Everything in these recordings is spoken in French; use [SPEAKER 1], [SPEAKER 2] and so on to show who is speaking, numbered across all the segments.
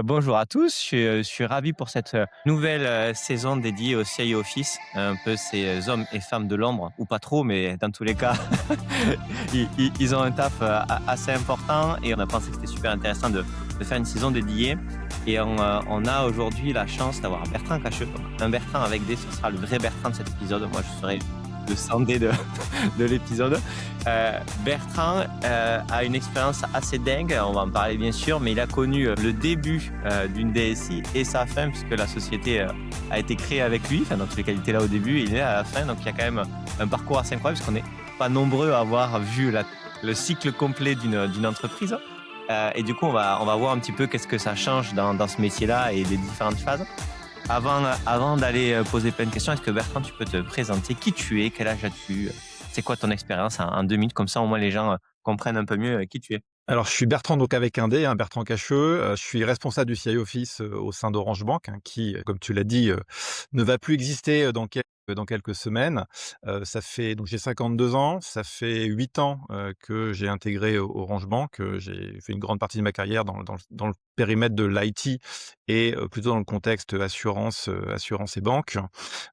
[SPEAKER 1] Bonjour à tous, je suis ravi pour cette nouvelle saison dédiée au CIO Office, un peu ces hommes et femmes de l'ombre, ou pas trop, mais dans tous les cas, ils ont un taf assez important et on a pensé que c'était super intéressant de faire une saison dédiée. Et on a aujourd'hui la chance d'avoir Bertrand Cacheux, un Bertrand avec D, ce sera le vrai Bertrand de cet épisode. Moi, je serai le Sandé de l'épisode. Bertrand a une expérience assez dingue, on va en parler bien sûr, mais il a connu le début d'une DSI et sa fin, puisque la société a été créée avec lui. Enfin, dans tous les cas, il était là au début, il est là à la fin, donc il y a quand même un parcours assez incroyable, parce qu'on n'est pas nombreux à avoir vu le cycle complet d'une entreprise. Et du coup, on va voir un petit peu qu'est-ce que ça change dans ce métier-là et les différentes phases. Avant d'aller poser plein de questions, est-ce que Bertrand, tu peux te présenter qui tu es, quel âge as-tu, c'est quoi ton expérience en 2 minutes, comme ça au moins les gens comprennent un peu mieux qui tu es.
[SPEAKER 2] Alors, je suis Bertrand, donc avec un D, hein, Bertrand Cacheux. Je suis responsable du CI Office, au sein d'Orange Bank, hein, qui, comme tu l'as dit, ne va plus exister, dans quelques semaines. Ça fait donc j'ai 52 ans, ça fait 8 ans, que j'ai intégré Orange Bank. J'ai fait une grande partie de ma carrière dans le périmètre de l'IT et plutôt dans le contexte assurance et banque.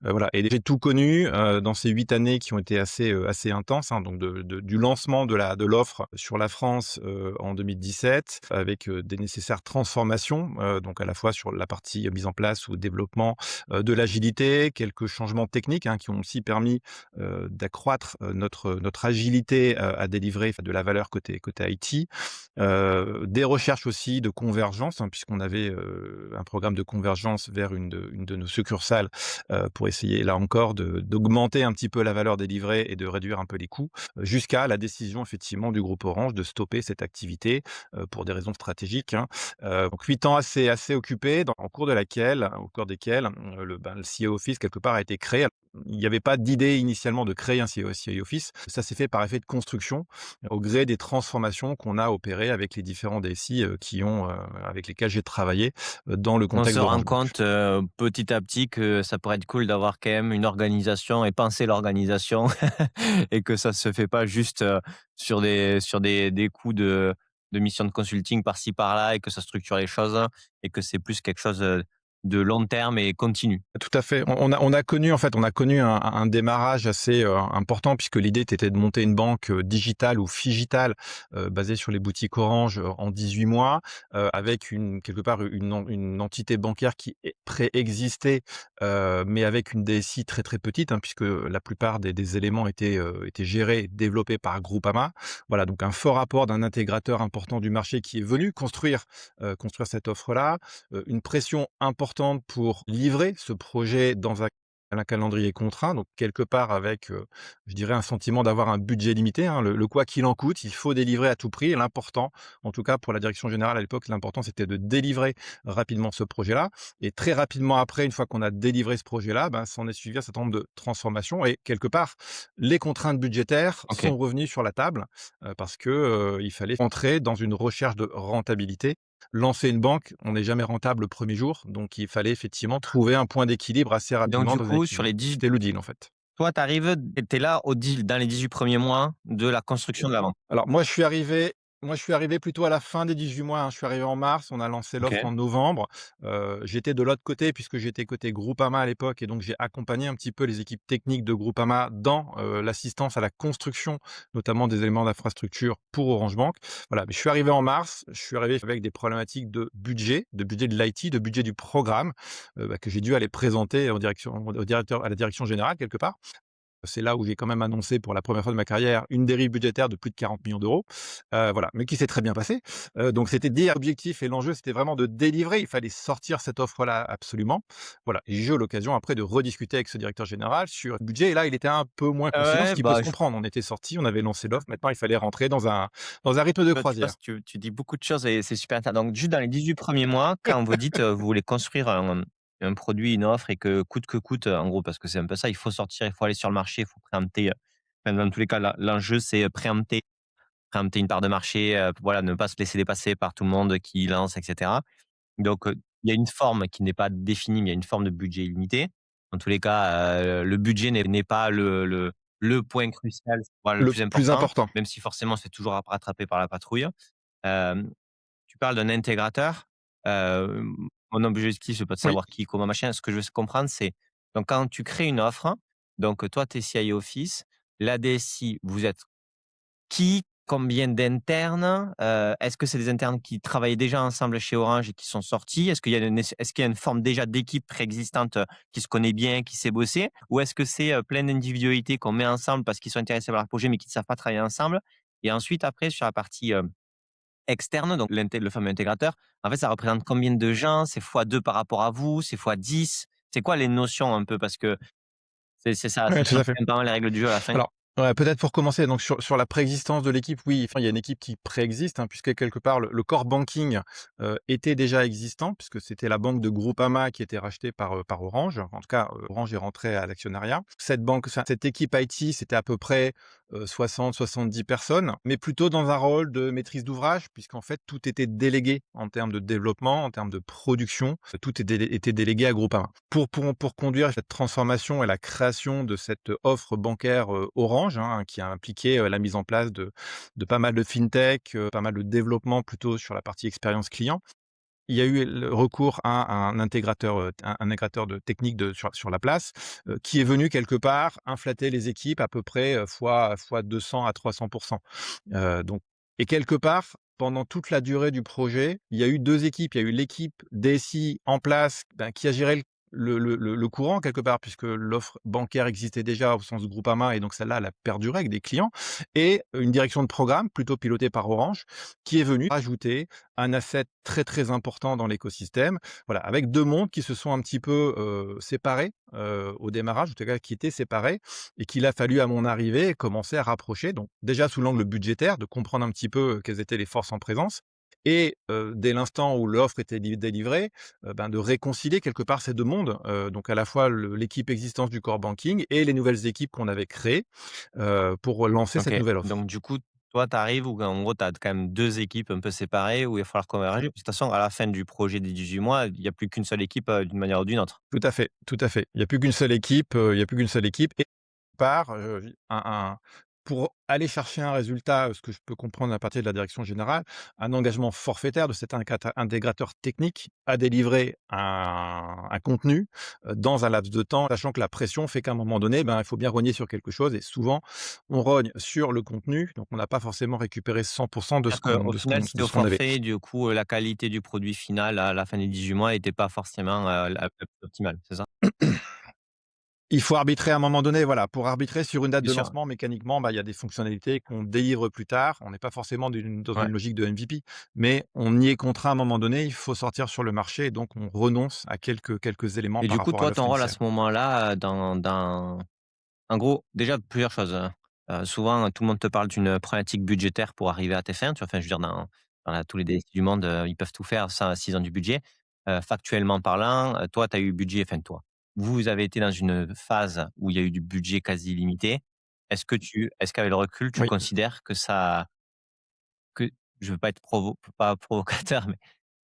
[SPEAKER 2] Voilà, et j'ai tout connu, dans ces 8 années qui ont été assez intenses, hein, donc du lancement de l'offre sur la France, en 2017, avec, des nécessaires transformations, donc à la fois sur la partie mise en place ou développement, de l'agilité, quelques changements techniques, hein, qui ont aussi permis, d'accroître, notre agilité, à délivrer de la valeur côté IT. Des recherches aussi de convergence, hein, puisqu'on avait, un programme de convergence vers une de nos succursales, pour essayer là encore d'augmenter un petit peu la valeur délivrée et de réduire un peu les coûts, jusqu'à la décision effectivement du groupe Orange de stopper cette activité, pour des raisons stratégiques, hein. Donc 8 ans assez occupés au cours desquels, le CIO Office quelque part a été créé. Il n'y avait pas d'idée initialement de créer un CIO Office. Ça s'est fait par effet de construction, au gré des transformations qu'on a opérées avec les différents DSI, avec lesquels j'ai travaillé, dans le
[SPEAKER 1] On se
[SPEAKER 2] contexte
[SPEAKER 1] rend
[SPEAKER 2] d'Orange Bank.
[SPEAKER 1] compte petit à petit que ça pourrait être cool d'avoir quand même une organisation et penser l'organisation et que ça se fait pas juste sur des coups de mission de consulting par-ci par-là et que ça structure les choses et que c'est plus quelque chose de long terme et continu.
[SPEAKER 2] Tout à fait. On a connu un démarrage assez, important, puisque l'idée était de monter une banque, digitale ou phigitale, basée sur les boutiques Orange, en 18 mois, avec quelque part une entité bancaire qui préexistait, mais avec une DSI très, très petite, hein, puisque la plupart des éléments étaient gérés et développés par Groupama. Voilà, donc un fort apport d'un intégrateur important du marché qui est venu construire cette offre-là, une pression importante pour livrer ce projet dans un calendrier contraint, donc quelque part avec, je dirais un sentiment d'avoir un budget limité, hein. Le quoi qu'il en coûte, il faut délivrer à tout prix, et l'important, en tout cas pour la direction générale à l'époque, l'important c'était de délivrer rapidement ce projet-là, et très rapidement après, une fois qu'on a délivré ce projet-là, ben, s'en est suivi un certain nombre de transformations, et quelque part, les contraintes budgétaires
[SPEAKER 1] Ok.
[SPEAKER 2] sont revenues sur la table, parce que, il fallait entrer dans une recherche de rentabilité. Lancer une banque, on n'est jamais rentable le premier jour, donc il fallait effectivement trouver un point d'équilibre assez
[SPEAKER 1] Donc
[SPEAKER 2] rapidement
[SPEAKER 1] du
[SPEAKER 2] dans une
[SPEAKER 1] coup, sur
[SPEAKER 2] activité.
[SPEAKER 1] les 18,
[SPEAKER 2] C'était le deal, en fait.
[SPEAKER 1] toi, tu arrives, tu es là dans les 18 premiers mois de la construction de la vente.
[SPEAKER 2] Alors moi je suis arrivé plutôt à la fin des 18 mois, hein. Je suis arrivé en mars, on a lancé
[SPEAKER 1] Ok.
[SPEAKER 2] l'offre en novembre. J'étais de l'autre côté, puisque j'étais côté Groupama à l'époque, et donc j'ai accompagné un petit peu les équipes techniques de Groupama dans, l'assistance à la construction, notamment des éléments d'infrastructure pour Orange Bank. Voilà, mais je suis arrivé en mars, je suis arrivé avec des problématiques de budget de l'IT, de budget du programme, que j'ai dû aller présenter à la direction générale quelque part. C'est là où j'ai quand même annoncé pour la première fois de ma carrière une dérive budgétaire de plus de 40 millions d'euros, voilà, mais qui s'est très bien passée. Donc c'était dire l'objectif et l'enjeu, c'était vraiment de délivrer. Il fallait sortir cette offre-là absolument. Voilà, et j'ai eu l'occasion après de rediscuter avec ce directeur général sur le budget, et là, il était un peu moins conciliant, ce
[SPEAKER 1] Ouais,
[SPEAKER 2] qui peut
[SPEAKER 1] bah,
[SPEAKER 2] se comprendre. On était sorti, on avait lancé l'offre, maintenant il fallait rentrer dans un rythme de
[SPEAKER 1] bah, tu
[SPEAKER 2] croisière.
[SPEAKER 1] passes tu dis beaucoup de choses et c'est super intéressant. Donc juste dans les 18 premiers mois, quand vous dites, vous voulez construire un produit, une offre et que coûte, en gros, parce que c'est un peu ça, il faut sortir, il faut aller sur le marché, il faut préempter, enfin, dans tous les cas, l'enjeu, c'est, préempter une part de marché, voilà, ne pas se laisser dépasser par tout le monde qui lance et cetera. Donc, il y a une forme qui n'est pas définie, mais il y a une forme de budget illimité. Dans tous les cas, le budget n'est pas le point crucial, voilà, le
[SPEAKER 2] Le
[SPEAKER 1] plus
[SPEAKER 2] plus
[SPEAKER 1] important,
[SPEAKER 2] important.
[SPEAKER 1] même si forcément c'est toujours rattrapé par la patrouille. Hem, Tu parles d'un intégrateur. Heu, mon objectif, c'est pas de
[SPEAKER 2] Oui.
[SPEAKER 1] savoir qui, comment, machin. Ce que je veux comprendre, c'est donc quand tu crées une offre, donc toi, tu es CIO Office, la DSI, vous êtes qui? Combien d'internes? Est-ce que c'est des internes qui travaillaient déjà ensemble chez Orange et qui sont sortis? Est-ce qu'il y a une forme déjà d'équipe préexistante, qui se connaît bien, qui sait bosser? Ou est-ce que c'est, plein d'individualités qu'on met ensemble parce qu'ils sont intéressés par le projet, mais qui ne savent pas travailler ensemble? Et ensuite après sur la partie, externe, donc le fameux intégrateur, en fait, ça représente combien de gens? C'est fois 2 par rapport à vous? C'est fois 10? C'est quoi les notions un peu? Parce que c'est ça,
[SPEAKER 2] Ouais,
[SPEAKER 1] ça
[SPEAKER 2] tout
[SPEAKER 1] change
[SPEAKER 2] à fait.
[SPEAKER 1] quand même pas mal les règles du jeu à la fin.
[SPEAKER 2] Alors, ouais, peut-être pour commencer, donc sur la préexistence de l'équipe, oui, enfin, il y a une équipe qui préexiste, hein, puisque quelque part le core banking, était déjà existant, puisque c'était la banque de Groupama qui était rachetée par Orange. En tout cas, Orange est rentré à l'actionnariat. Cette équipe IT, c'était à peu près, 60-70 personnes, mais plutôt dans un rôle de maîtrise d'ouvrage, puisqu'en fait tout était délégué en termes de développement, en termes de production, tout était délégué à Groupama. Pour conduire cette transformation et la création de cette offre bancaire, Orange, hein, qui a impliqué, la mise en place de pas mal de fintech, pas mal de développement plutôt sur la partie expérience client. Il y a eu le recours à un intégrateur, un intégrateur de technique sur la place, qui est venu quelque part inflater les équipes à peu près, fois 200 à 300. Donc et quelque part, pendant toute la durée du projet, il y a eu 2 équipes. Il y a eu l'équipe DSI en place, ben, qui a géré le courant quelque part, puisque l'offre bancaire existait déjà au sens de Groupama et donc celle-là, elle a perduré avec des clients et une direction de programme, plutôt pilotée par Orange, qui est venue rajouter un asset très, très important dans l'écosystème. Voilà, avec 2 mondes qui se sont un petit peu, séparés, au démarrage, en tout cas qui étaient séparés et qu'il a fallu à mon arrivée commencer à rapprocher. Donc déjà sous l'angle budgétaire, de comprendre un petit peu, quelles étaient les forces en présence et dès l'instant où l'offre était délivrée, ben, de réconcilier quelque part ces 2 mondes, donc à la fois l'équipe existence du core banking et les nouvelles équipes qu'on avait créées, pour lancer
[SPEAKER 1] OK.
[SPEAKER 2] cette nouvelle offre.
[SPEAKER 1] Donc du coup, toi, tu arrives où en gros, tu as quand même 2 équipes un peu séparées où il va falloir converger. De toute façon, à la fin du projet des 18 mois, il y a plus qu'une seule équipe, d'une manière ou d'une autre.
[SPEAKER 2] Tout à fait, tout à fait. Il y a plus qu'une seule équipe, il y a plus qu'une seule équipe et part, un pour aller chercher un résultat, ce que je peux comprendre à partir de la direction générale, un engagement forfaitaire de cet intégrateur technique à délivrer un contenu, dans un laps de temps, sachant que la pression fait qu'à un moment donné, ben, il faut bien rogner sur quelque chose et souvent on rogne sur le contenu, donc on n'a pas forcément récupéré 100 de ce
[SPEAKER 1] C'est-à-dire
[SPEAKER 2] qu'on
[SPEAKER 1] qu'au
[SPEAKER 2] de ce
[SPEAKER 1] final,
[SPEAKER 2] qu'on
[SPEAKER 1] c'était
[SPEAKER 2] de
[SPEAKER 1] au
[SPEAKER 2] ce qu'on avait.
[SPEAKER 1] forfait, du coup, la qualité du produit final à la fin des 18 mois était pas forcément, la plus optimale, c'est ça?
[SPEAKER 2] Il faut arbitrer à un moment donné, voilà. Pour arbitrer sur une date
[SPEAKER 1] Bien
[SPEAKER 2] de
[SPEAKER 1] sûr,
[SPEAKER 2] lancement, mécaniquement, bah, il y a des fonctionnalités qu'on délivre plus tard. On n'est pas forcément dans
[SPEAKER 1] ouais.
[SPEAKER 2] une logique de MVP, mais on y est contraint à un moment donné. Il faut sortir sur le marché et donc on renonce à quelques éléments
[SPEAKER 1] Et
[SPEAKER 2] par
[SPEAKER 1] du coup,
[SPEAKER 2] rapport à
[SPEAKER 1] toi,
[SPEAKER 2] l'offre
[SPEAKER 1] ton rôle à ce
[SPEAKER 2] initiale.
[SPEAKER 1] moment-là, dans en gros, déjà plusieurs choses, hein. Souvent, tout le monde te parle d'une problématique budgétaire pour arriver à tes fins, tu vois? Enfin, je veux dire tous les DSI du monde, ils peuvent tout faire ça s'ils ont du budget. Factuellement parlant, toi, tu as eu budget enfin toi, vous avez été dans une phase où il y a eu du budget quasi illimité. Est-ce qu'avec le recul, tu
[SPEAKER 2] Oui,
[SPEAKER 1] considères que je veux pas être pas provocateur, mais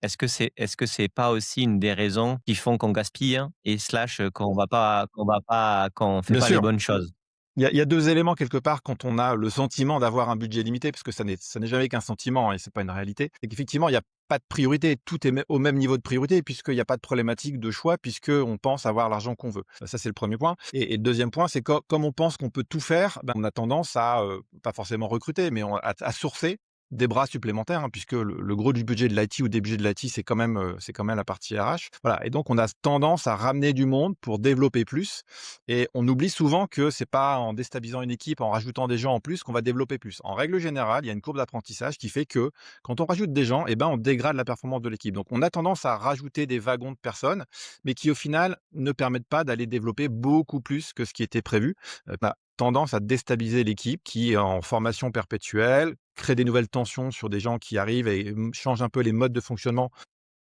[SPEAKER 1] est-ce que c'est pas aussi une des raisons qui font qu'on gaspille hein, et slash, qu'on fait
[SPEAKER 2] bien
[SPEAKER 1] pas les
[SPEAKER 2] sûr.
[SPEAKER 1] bonnes choses?
[SPEAKER 2] Il y a 2 éléments quelque part quand on a le sentiment d'avoir un budget limité, parce que ça n'est jamais qu'un sentiment, hein, et c'est pas une réalité. C'est qu'effectivement, il y a pas de priorité, tout est au même niveau de priorité puisqu'il y a pas de problématique de choix, puisqu'on pense avoir l'argent qu'on veut. Ça, c'est le premier point et le 2e point, c'est comme on pense qu'on peut tout faire, ben, on a tendance à, pas forcément recruter, mais à sourcer des bras supplémentaires, hein, puisque le gros du budget de l'IT ou des budgets de l'IT, c'est quand même la partie RH. Voilà et donc on a tendance à ramener du monde pour développer plus et on oublie souvent que c'est pas en déstabilisant une équipe, en rajoutant des gens en plus qu'on va développer plus. En règle générale, il y a une courbe d'apprentissage qui fait que quand on rajoute des gens, eh ben, on dégrade la performance de l'équipe. Donc on a tendance à rajouter des wagons de personnes, mais qui au final ne permettent pas d'aller développer beaucoup plus que ce qui était prévu. On a tendance à déstabiliser l'équipe qui est en formation perpétuelle, crée des nouvelles tensions sur des gens qui arrivent et change un peu les modes de fonctionnement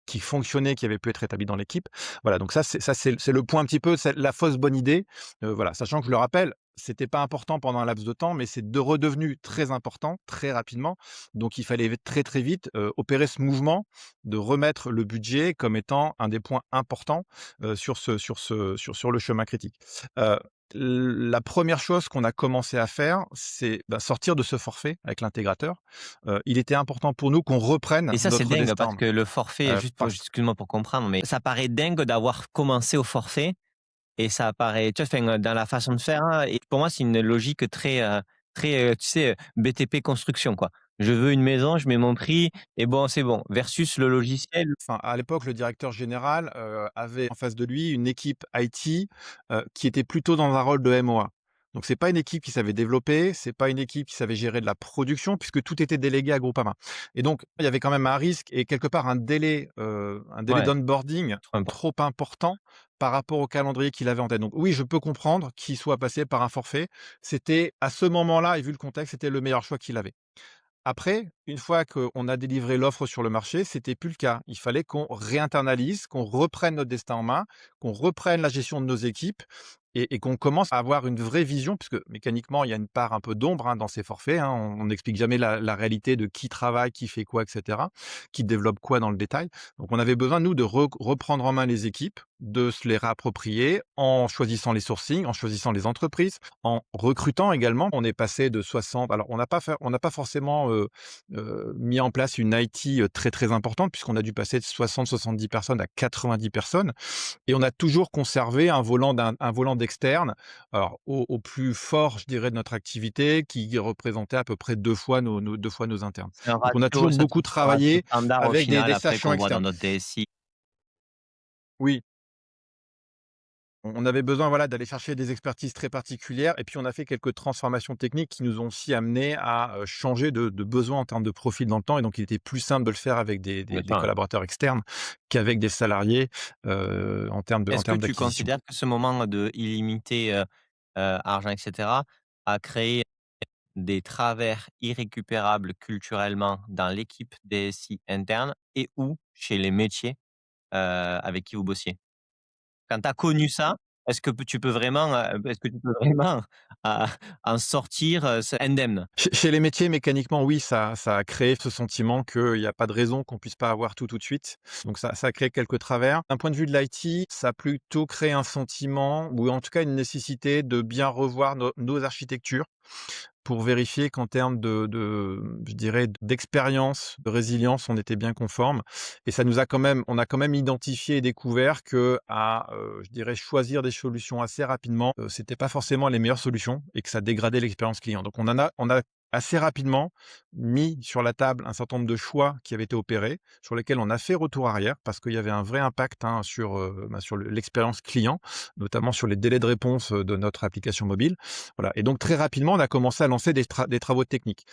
[SPEAKER 2] qui fonctionnait, qui avait pu être établi dans l'équipe. Voilà, donc ça c'est le point un petit peu, c'est la fausse bonne idée, voilà, sachant que je le rappelle, c'était pas important pendant un laps de temps, mais c'est de redevenu très important, très rapidement. Donc il fallait très, très vite, opérer ce mouvement de remettre le budget comme étant un des points importants, sur le chemin critique. Heu, la première chose qu'on a commencé à faire, c'est, bah, sortir de ce forfait avec l'intégrateur. Il était important pour nous qu'on reprenne
[SPEAKER 1] Et ça, c'est
[SPEAKER 2] notre
[SPEAKER 1] dingue
[SPEAKER 2] destin en
[SPEAKER 1] parce
[SPEAKER 2] main,
[SPEAKER 1] que le forfait, juste pour
[SPEAKER 2] parce
[SPEAKER 1] excuse-moi pour comprendre, mais ça paraît dingue d'avoir commencé au forfait et ça paraît tu vois, enfin, dans la façon de faire, hein, et pour moi, c'est une logique très, tu sais, BTP construction, quoi. Je veux une maison, je mets mon prix et bon, c'est bon. Versus le logiciel.
[SPEAKER 2] enfin, à l'époque, le directeur général, avait en face de lui une équipe IT, qui était plutôt dans un rôle de MOA. Donc c'est pas une équipe qui savait développer, c'est pas une équipe qui savait gérer de la production puisque tout était délégué à Groupama. Et donc il y avait quand même un risque et quelque part un délai
[SPEAKER 1] Ouais,
[SPEAKER 2] d'onboarding
[SPEAKER 1] trop important.
[SPEAKER 2] trop important par rapport au calendrier qu'il avait en tête. Donc oui, je peux comprendre qu'il soit passé par un forfait. C'était à ce moment-là et vu le contexte, c'était le meilleur choix qu'il avait. Après, une fois qu'on a délivré l'offre sur le marché, c'était plus le cas. Il fallait qu'on réinternalise, qu'on reprenne notre destin en main, qu'on reprenne la gestion de nos équipes et qu'on commence à avoir une vraie vision, puisque mécaniquement, il y a une part un peu d'ombre, hein, dans ces forfaits, hein. On n'explique jamais la réalité de qui travaille, qui fait quoi, et cetera, qui développe quoi dans le détail. Donc on avait besoin, nous, de reprendre en main les équipes, de se les réapproprier en choisissant les sourcings, en choisissant les entreprises, en recrutant également. On est passé de 60, alors on n'a pas forcément, mis en place une IT, très, très importante puisqu'on a dû passer de 60-70 personnes à 90 personnes et on a toujours conservé un volant d'externe, alors au plus fort, je dirais, de notre activité qui représentait à peu près 2 fois nos 2 fois nos internes.
[SPEAKER 1] C'est un
[SPEAKER 2] Donc on a
[SPEAKER 1] ratio
[SPEAKER 2] toujours
[SPEAKER 1] ça
[SPEAKER 2] beaucoup
[SPEAKER 1] doit être un ratio
[SPEAKER 2] travaillé
[SPEAKER 1] standard au
[SPEAKER 2] avec
[SPEAKER 1] final
[SPEAKER 2] des
[SPEAKER 1] après
[SPEAKER 2] sachants
[SPEAKER 1] qu'on voit dans
[SPEAKER 2] externes.
[SPEAKER 1] notre DSI.
[SPEAKER 2] Oui. On avait besoin, voilà, d'aller chercher des expertises très particulières et puis on a fait quelques transformations techniques qui nous ont aussi amenés à, changer de besoin en termes de profil dans le temps et donc il était plus simple de le faire avec des
[SPEAKER 1] D'accord.
[SPEAKER 2] collaborateurs externes qu'avec des salariés, en
[SPEAKER 1] Est-ce que
[SPEAKER 2] termes
[SPEAKER 1] tu
[SPEAKER 2] d'acquisition.
[SPEAKER 1] considères que ce moment de illimité, argent et cetera, a créé des travers irrécupérables culturellement dans l'équipe DSI interne et ou chez les métiers, avec qui vous bossiez? Quand tu as connu ça, est-ce que tu peux vraiment, heu, en sortir, indemne?
[SPEAKER 2] Chez les métiers, mécaniquement, oui, ça a créé ce sentiment qu'il y a pas de raison qu'on puisse pas avoir tout de suite. Donc ça a créé quelques travers. D'un point de vue de l'IT, ça a plutôt créé un sentiment ou en tout cas une nécessité de bien revoir nos architectures pour vérifier qu'en termes je dirais, d'expérience, de résilience, on était bien conforme et ça nous a quand même on a quand même identifié et découvert qu'à, je dirais, choisir des solutions assez rapidement, c'était pas forcément les meilleures solutions et que ça dégradait l'expérience client. Donc on a assez rapidement mis sur la table un certain nombre de choix qui avaient été opérés, sur lesquels on a fait retour arrière parce qu'il y avait un vrai impact, hein, sur l'expérience client, notamment sur les délais de réponse, de notre application mobile. Voilà et donc très rapidement, on a commencé à lancer des travaux techniques.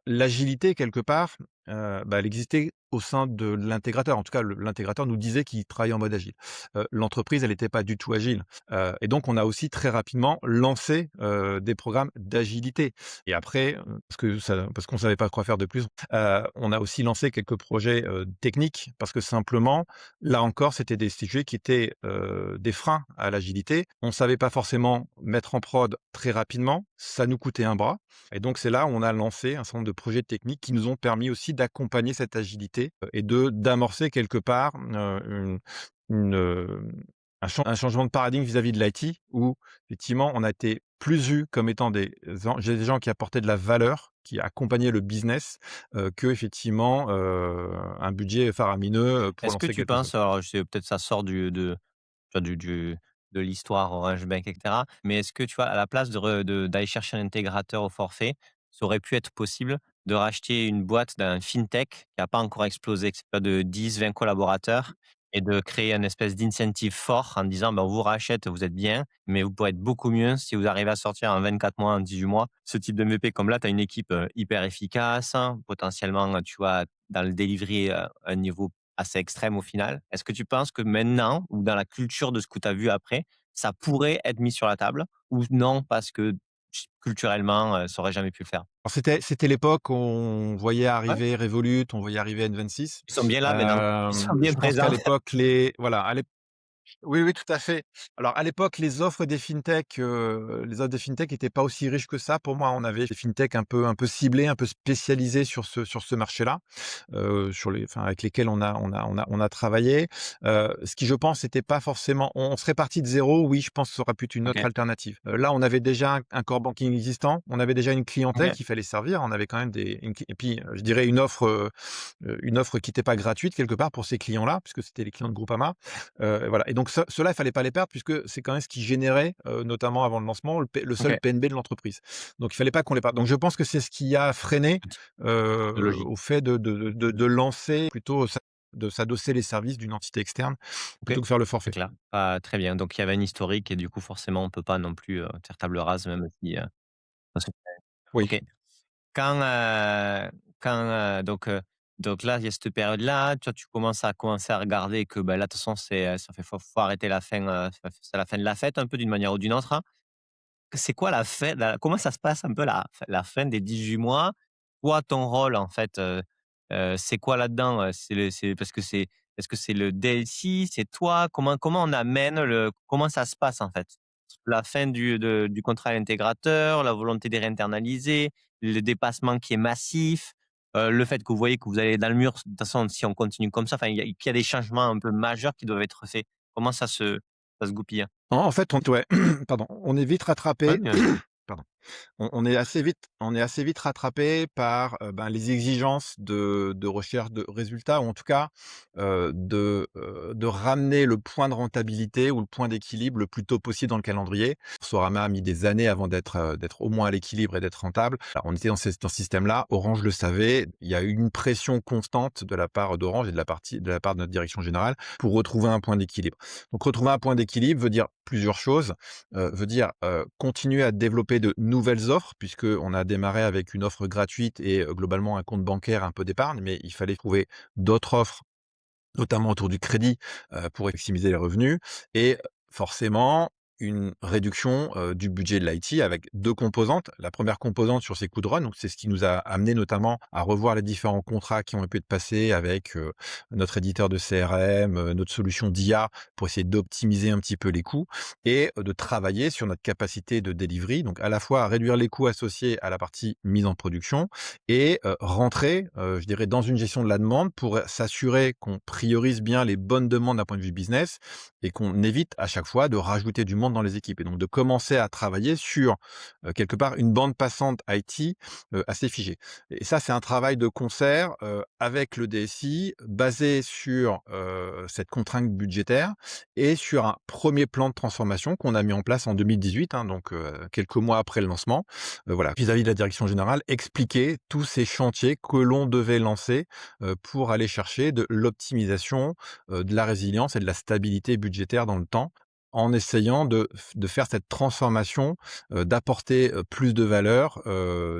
[SPEAKER 2] L'agilité quelque part, bah, elle existait au sein de l'intégrateur. En tout cas, l'intégrateur nous disait qu'il travaillait en mode agile. L'entreprise, elle était pas du tout agile, et donc on a aussi très rapidement lancé, des programmes d'agilité et après, parce qu'on savait pas quoi faire de plus, on a aussi lancé quelques projets, techniques parce que simplement, là encore, c'était des sujets qui étaient, des freins à l'agilité. On savait pas forcément mettre en prod très rapidement, ça nous coûtait un bras et donc c'est là où on a lancé un certain nombre de projets techniques qui nous ont permis aussi d'accompagner cette agilité, et d'amorcer quelque part, une, un changement de paradigme vis-à-vis de l'IT où effectivement on a été plus vus comme étant des gens qui apportaient de la valeur, qui accompagnaient le business, qu'effectivement, un budget faramineux, pour
[SPEAKER 1] Est-ce que
[SPEAKER 2] lancer
[SPEAKER 1] tu
[SPEAKER 2] quelque
[SPEAKER 1] penses
[SPEAKER 2] chose.
[SPEAKER 1] alors je sais peut-être ça sort tu vois, de l'histoire Orange Bank et cetera. Mais est-ce que, tu vois, à la place d'aller chercher un intégrateur au forfait, ça aurait pu être possible de racheter une boîte d'un fintech qui a pas encore explosé, que c'est pas de 10-20 collaborateurs et de créer un espèce d'incentive fort en disant: «Ben, on vous rachète, vous êtes bien, mais vous pourrez être beaucoup mieux si vous arrivez à sortir en 24 mois, en 18 mois, ce type de MVP». Comme là, tu as une équipe, hyper efficace, hein, potentiellement, tu vois, dans le delivery, un niveau assez extrême au final. Est-ce que tu penses que maintenant, ou dans la culture de ce que tu as vu après, ça pourrait être mis sur la table ou non parce que culturellement, ça aurait jamais pu le faire?
[SPEAKER 2] Alors c'était l'époque où on voyait
[SPEAKER 1] Ouais,
[SPEAKER 2] arriver Revolut, on voyait arriver N26.
[SPEAKER 1] ils sont bien là maintenant. Ils sont bien
[SPEAKER 2] Je pense qu'à
[SPEAKER 1] présents.
[SPEAKER 2] l'époque, les voilà, Oui, oui, tout à fait. Alors à l'époque, les offres des fintech étaient pas aussi riches que ça. Pour moi, on avait des fintech un peu ciblés, un peu spécialisés sur ce marché-là, avec lesquels on a travaillé. Ce qui, je pense, était pas forcément on serait parti de zéro. Oui, je pense que ça aurait pu être une autre
[SPEAKER 1] OK,
[SPEAKER 2] alternative. Là, on avait déjà un core banking existant, on avait déjà une clientèle
[SPEAKER 1] OK,
[SPEAKER 2] qu'il fallait servir, on avait quand même et puis, je dirais une offre qui n'était pas gratuite quelque part pour ces clients-là, puisque c'était les clients de Groupama. Voilà, et donc ceux-là, il fallait pas les perdre puisque c'est quand même ce qui générait, notamment avant le lancement, le seul
[SPEAKER 1] OK.
[SPEAKER 2] PNB de l'entreprise. Donc il fallait pas qu'on les perde. Donc je pense que c'est ce qui a freiné,
[SPEAKER 1] De logique.
[SPEAKER 2] au fait de lancer plutôt de s'adosser les services d'une entité externe
[SPEAKER 1] OK,
[SPEAKER 2] plutôt que faire le
[SPEAKER 1] c'est
[SPEAKER 2] forfait.
[SPEAKER 1] clair. Ah, très bien. Donc il y avait un historique et du coup, forcément, on peut pas non plus, faire table rase même si, parce que
[SPEAKER 2] Oui.
[SPEAKER 1] OK. Quand, quand, donc là, il y a cette période-là, toi, tu commences à regarder que, bah, là, de toute façon, ça fait faut arrêter la fin, c'est la fin de la fête un peu d'une manière ou d'une autre, hein. C'est quoi comment ça se passe un peu la fin des 18 mois? Toi, ton rôle en fait, c'est quoi là-dedans? C'est parce que c'est est-ce que c'est le DSI? C'est toi? Comment on amène comment ça se passe en fait? La fin du contrat à l'intégrateur, la volonté de réinternaliser, le dépassement qui est massif, le fait que vous voyez que vous allez dans le mur, de toute façon si on continue comme ça, enfin qu'il y a des changements un peu majeurs qui doivent être faits. Comment ça se goupille?
[SPEAKER 2] En fait, ouais, pardon, on est vite
[SPEAKER 1] Ouais,
[SPEAKER 2] rattrapé.
[SPEAKER 1] bien sûr.
[SPEAKER 2] Pardon. On est assez vite rattrapé par, les exigences de recherche de résultats ou en tout cas, de ramener le point de rentabilité ou le point d'équilibre le plus tôt possible dans le calendrier. Sorama a mis des années avant d'être au moins à l'équilibre et d'être rentable. Alors on était dans ce système-là, Orange le savait, il y a eu une pression constante de la part d'Orange et de la part de notre direction générale pour retrouver un point d'équilibre. Donc retrouver un point d'équilibre veut dire plusieurs choses, veut dire, continuer à développer de nouvelles offres puisqu'on a démarré avec une offre gratuite et globalement un compte bancaire, un peu d'épargne, mais il fallait trouver d'autres offres, notamment autour du crédit, pour maximiser les revenus et forcément une réduction, du budget de l'IT avec 2 composantes. La première composante sur ces coûts de run, donc c'est ce qui nous a amené notamment à revoir les différents contrats qui ont pu être passés avec, notre éditeur de CRM, notre solution d'IA pour essayer d'optimiser un petit peu les coûts et de travailler sur notre capacité de delivery, donc à la fois à réduire les coûts associés à la partie mise en production et rentrer, je dirais dans une gestion de la demande pour s'assurer qu'on priorise bien les bonnes demandes d'un point de vue business et qu'on évite à chaque fois de rajouter du monde dans les équipes et donc de commencer à travailler sur, quelque part une bande passante IT, assez figée et ça, c'est un travail de concert, avec le DSI basé sur, cette contrainte budgétaire et sur un premier plan de transformation qu'on a mis en place en 2018, hein, donc quelques mois après le lancement. Voilà, vis-à-vis de la direction générale, expliquer tous ces chantiers que l'on devait lancer, pour aller chercher de l'optimisation, de la résilience et de la stabilité budgétaire dans le temps, en essayant de faire cette transformation, d'apporter, plus de valeur,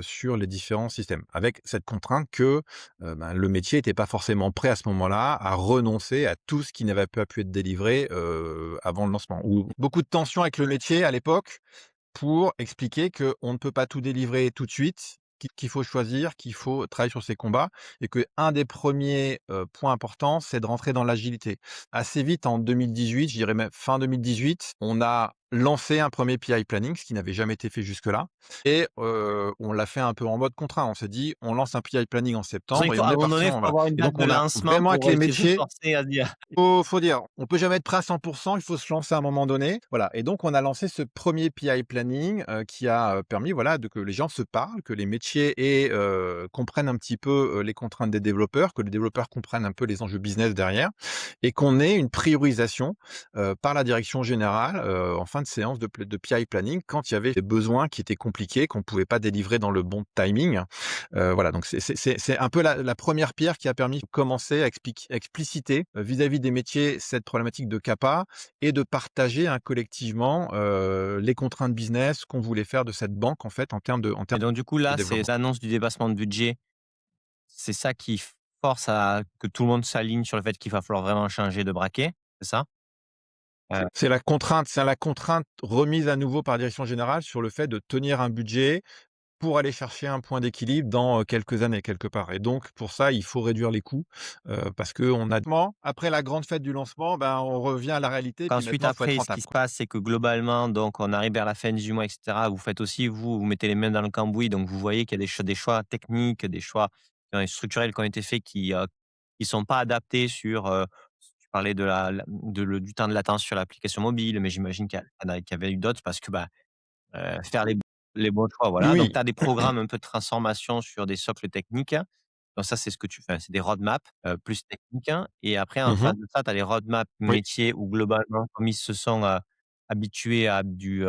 [SPEAKER 2] sur les différents systèmes. Avec cette contrainte que, le métier était pas forcément prêt à ce moment-là à renoncer à tout ce qui n'avait pas pu être délivré, avant le lancement. Ou beaucoup de tensions avec le métier à l'époque, pour expliquer qu'on ne peut pas tout délivrer tout de suite, qu'il faut choisir, qu'il faut travailler sur ses combats et qu'un des premiers, points importants, c'est de rentrer dans l'agilité. Assez vite en 2018, je dirais même fin 2018, on a lancé un premier PI planning, ce qui n'avait jamais été fait jusque-là et on l'a fait un peu en mode contraint. On s'est dit: «On lance un PI planning en
[SPEAKER 1] De toute façon,
[SPEAKER 2] septembre et on
[SPEAKER 1] à un
[SPEAKER 2] est
[SPEAKER 1] moment donné,
[SPEAKER 2] parti
[SPEAKER 1] il
[SPEAKER 2] en
[SPEAKER 1] faut
[SPEAKER 2] voilà»
[SPEAKER 1] avoir une
[SPEAKER 2] et
[SPEAKER 1] date
[SPEAKER 2] donc
[SPEAKER 1] de
[SPEAKER 2] on a
[SPEAKER 1] lancement
[SPEAKER 2] vraiment avec
[SPEAKER 1] pour,
[SPEAKER 2] les
[SPEAKER 1] se
[SPEAKER 2] métiers
[SPEAKER 1] forcer à dire
[SPEAKER 2] faut dire, on peut jamais être prêt à 100%, il faut se lancer à un moment donné. Voilà et donc on a lancé ce premier PI planning, qui a, permis voilà que les gens se parlent, que les métiers comprennent un petit peu, les contraintes des développeurs, que les développeurs comprennent un peu les enjeux business derrière et qu'on ait une priorisation, par la direction générale, en fin de séance de PI planning quand il y avait des besoins qui étaient compliqués, qu'on ne pouvait pas délivrer dans le bon timing. Voilà, donc c'est un peu la 1re pierre qui a permis de commencer à expliciter, vis-à-vis des métiers cette problématique de CAPA et de partager, hein, collectivement, les contraintes business qu'on voulait faire de cette banque en fait en termes
[SPEAKER 1] et donc du coup,
[SPEAKER 2] de
[SPEAKER 1] là, c'est
[SPEAKER 2] développement.
[SPEAKER 1] l'annonce du dépassement de budget, c'est ça qui force à que tout le monde s'aligne sur le fait qu'il va falloir vraiment changer de braquet, c'est ça? Heu,
[SPEAKER 2] C'est la contrainte remise à nouveau par la direction générale sur le fait de tenir un budget pour aller chercher un point d'équilibre dans, quelques années, quelque part et donc pour ça, il faut réduire les coûts, parce qu'on a après la grande fête du lancement, ben, on revient à la réalité, puis
[SPEAKER 1] Qu'ensuite
[SPEAKER 2] maintenant, il faut être
[SPEAKER 1] après, ce qui
[SPEAKER 2] rentable,
[SPEAKER 1] se
[SPEAKER 2] quoi.
[SPEAKER 1] passe, c'est que globalement, donc on arrive vers la fin du mois et cetera. Vous faites aussi, vous mettez les mains dans le cambouis, donc vous voyez qu'il y a des choix techniques, des choix, structurels qui ont été faits qui sont pas adaptés sur, tu parlais de la de le du temps de latence sur l'application mobile, mais j'imagine qu'il y avait eu d'autres parce que, faire les bons choix, voilà. Donc
[SPEAKER 2] Oui.
[SPEAKER 1] tu as des programmes un peu de transformation sur des socles techniques. Donc ça, c'est ce que tu fais, c'est des roadmaps, plus techniques, hein. Et après en
[SPEAKER 2] Mmh.
[SPEAKER 1] face de ça, tu as les roadmaps
[SPEAKER 2] Oui,
[SPEAKER 1] métiers où globalement, comme ils se sont, habitués à du,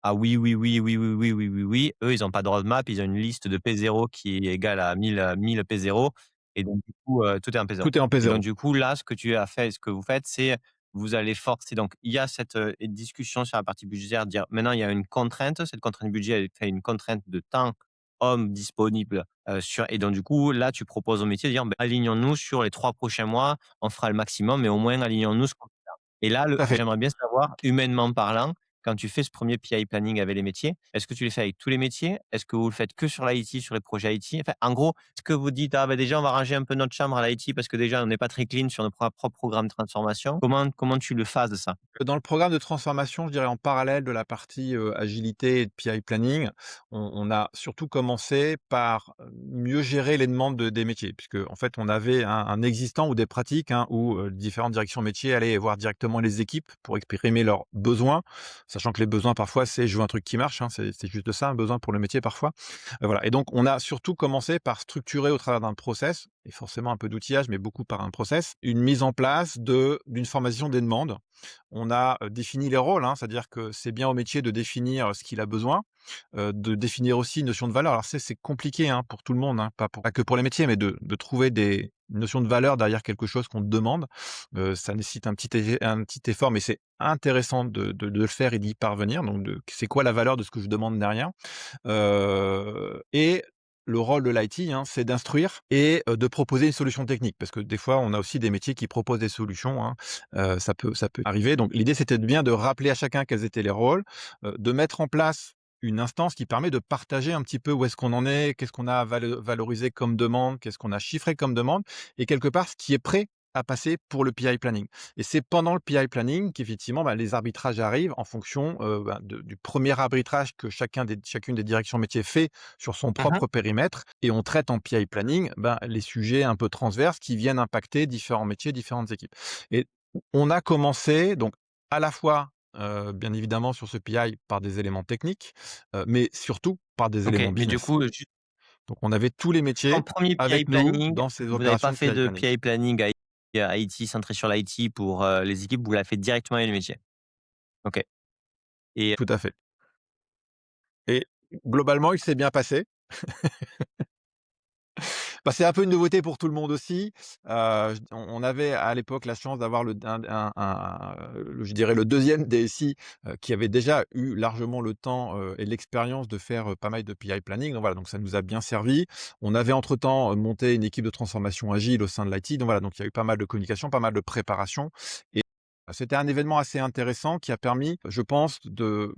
[SPEAKER 1] ah oui, oui, oui, oui, oui, oui, oui, oui, oui. Eux, ils ont pas de roadmap, ils ont une liste de P0 qui est égale à 1000 P0 et donc du coup, tout est en P0
[SPEAKER 2] tout est en
[SPEAKER 1] et donc
[SPEAKER 2] P0.
[SPEAKER 1] du coup, là, ce que vous faites, c'est vous allez forcer donc il y a cette, discussion sur la partie budgétaire, dire maintenant il y a une contrainte, cette contrainte budget, elle fait une contrainte de temps homme disponible, sur et donc du coup, là, tu proposes au métier de dire: «Alignons-nous sur les 3 prochains mois, on fera le maximum, mais au moins alignons-nous sur». Et là,
[SPEAKER 2] Tout à fait.
[SPEAKER 1] j'aimerais bien savoir, humainement parlant, quand tu fais ce premier PI planning avec les métiers, est-ce que tu le fais avec tous les métiers? Est-ce que vous le faites que sur l'IT, sur les projets IT? Enfin, en gros, est-ce que vous dites: «Ah, déjà, on va ranger un peu notre chambre à l'IT parce que déjà, on n'est pas très clean sur nos propres programmes de transformation». Comment tu le phases ça?
[SPEAKER 2] Dans le programme de transformation, je dirais en parallèle de la partie, agilité et de PI planning, on a surtout commencé par, mieux gérer les demandes des métiers. Puisque en fait, on avait un existant ou des pratiques, hein, où, différentes directions métiers allaient voir directement les équipes pour exprimer leurs besoins. Sachant que les besoins parfois, c'est: «Je veux un truc qui marche», hein, c'est juste ça, un besoin pour le métier parfois. Voilà et donc on a surtout commencé par structurer au travers d'un process et forcément un peu d'outillage, mais beaucoup par un process, une mise en place d'une formation des demandes. On a, défini les rôles, hein, c'est-à-dire que c'est bien au métier de définir, ce qu'il a besoin, de définir aussi une notion de valeur. Alors c'est compliqué, hein, pour tout le monde, hein, pas que pour les métiers, mais de trouver des une notion de valeur derrière quelque chose qu'on te demande. Ça nécessite un petit effort, mais c'est intéressant de le faire et d'y parvenir. Donc c'est quoi la valeur de ce que je demande derrière? Et le rôle de l'IT, hein, c'est d'instruire et de proposer une solution technique. Parce que des fois, on a aussi des métiers qui proposent des solutions, hein, ça peut arriver. Donc l'idée, c'était de bien de rappeler à chacun quels étaient les rôles, de mettre en place une instance qui permet de partager un petit peu où est-ce qu'on en est, qu'est-ce qu'on a valorisé comme demande, qu'est-ce qu'on a chiffré comme demande et quelque part ce qui est prêt à passer pour le PI planning. Et c'est pendant le PI planning qu'effectivement, bah, les arbitrages arrivent en fonction, bah, du premier arbitrage que chacune des directions métiers fait sur son
[SPEAKER 1] Mmh.
[SPEAKER 2] propre périmètre et on traite en PI planning, ben, les sujets un peu transverses qui viennent impacter différents métiers, différentes équipes. Et on a commencé donc à la fois, bien évidemment sur ce PI par des éléments techniques, mais surtout par des
[SPEAKER 1] OK,
[SPEAKER 2] éléments
[SPEAKER 1] mais du
[SPEAKER 2] business.
[SPEAKER 1] coup,
[SPEAKER 2] Donc on avait tous les
[SPEAKER 1] ton
[SPEAKER 2] métiers
[SPEAKER 1] premier PI
[SPEAKER 2] avec nous
[SPEAKER 1] planning,
[SPEAKER 2] dans ces
[SPEAKER 1] vous n'avez
[SPEAKER 2] opérations
[SPEAKER 1] pas
[SPEAKER 2] de
[SPEAKER 1] fait
[SPEAKER 2] PI
[SPEAKER 1] de
[SPEAKER 2] planning.
[SPEAKER 1] PI planning IT centré sur l'IT pour, les équipes, vous l'avez fait directement avec les métiers? OK et
[SPEAKER 2] Tout à fait. Et globalement, il s'est bien passé. Bah, c'est un peu une nouveauté pour tout le monde aussi. J on avait à l'époque la chance d'avoir je dirais le 2e DSI, qui avait déjà eu largement le temps, et l'expérience de faire, pas mal de PI planning. Donc voilà, donc ça nous a bien servi. On avait entre-temps, monté une équipe de transformation agile au sein de l'IT. Donc voilà, donc il y a eu pas mal de communication, pas mal de préparation et c'était un événement assez intéressant qui a permis, je pense, de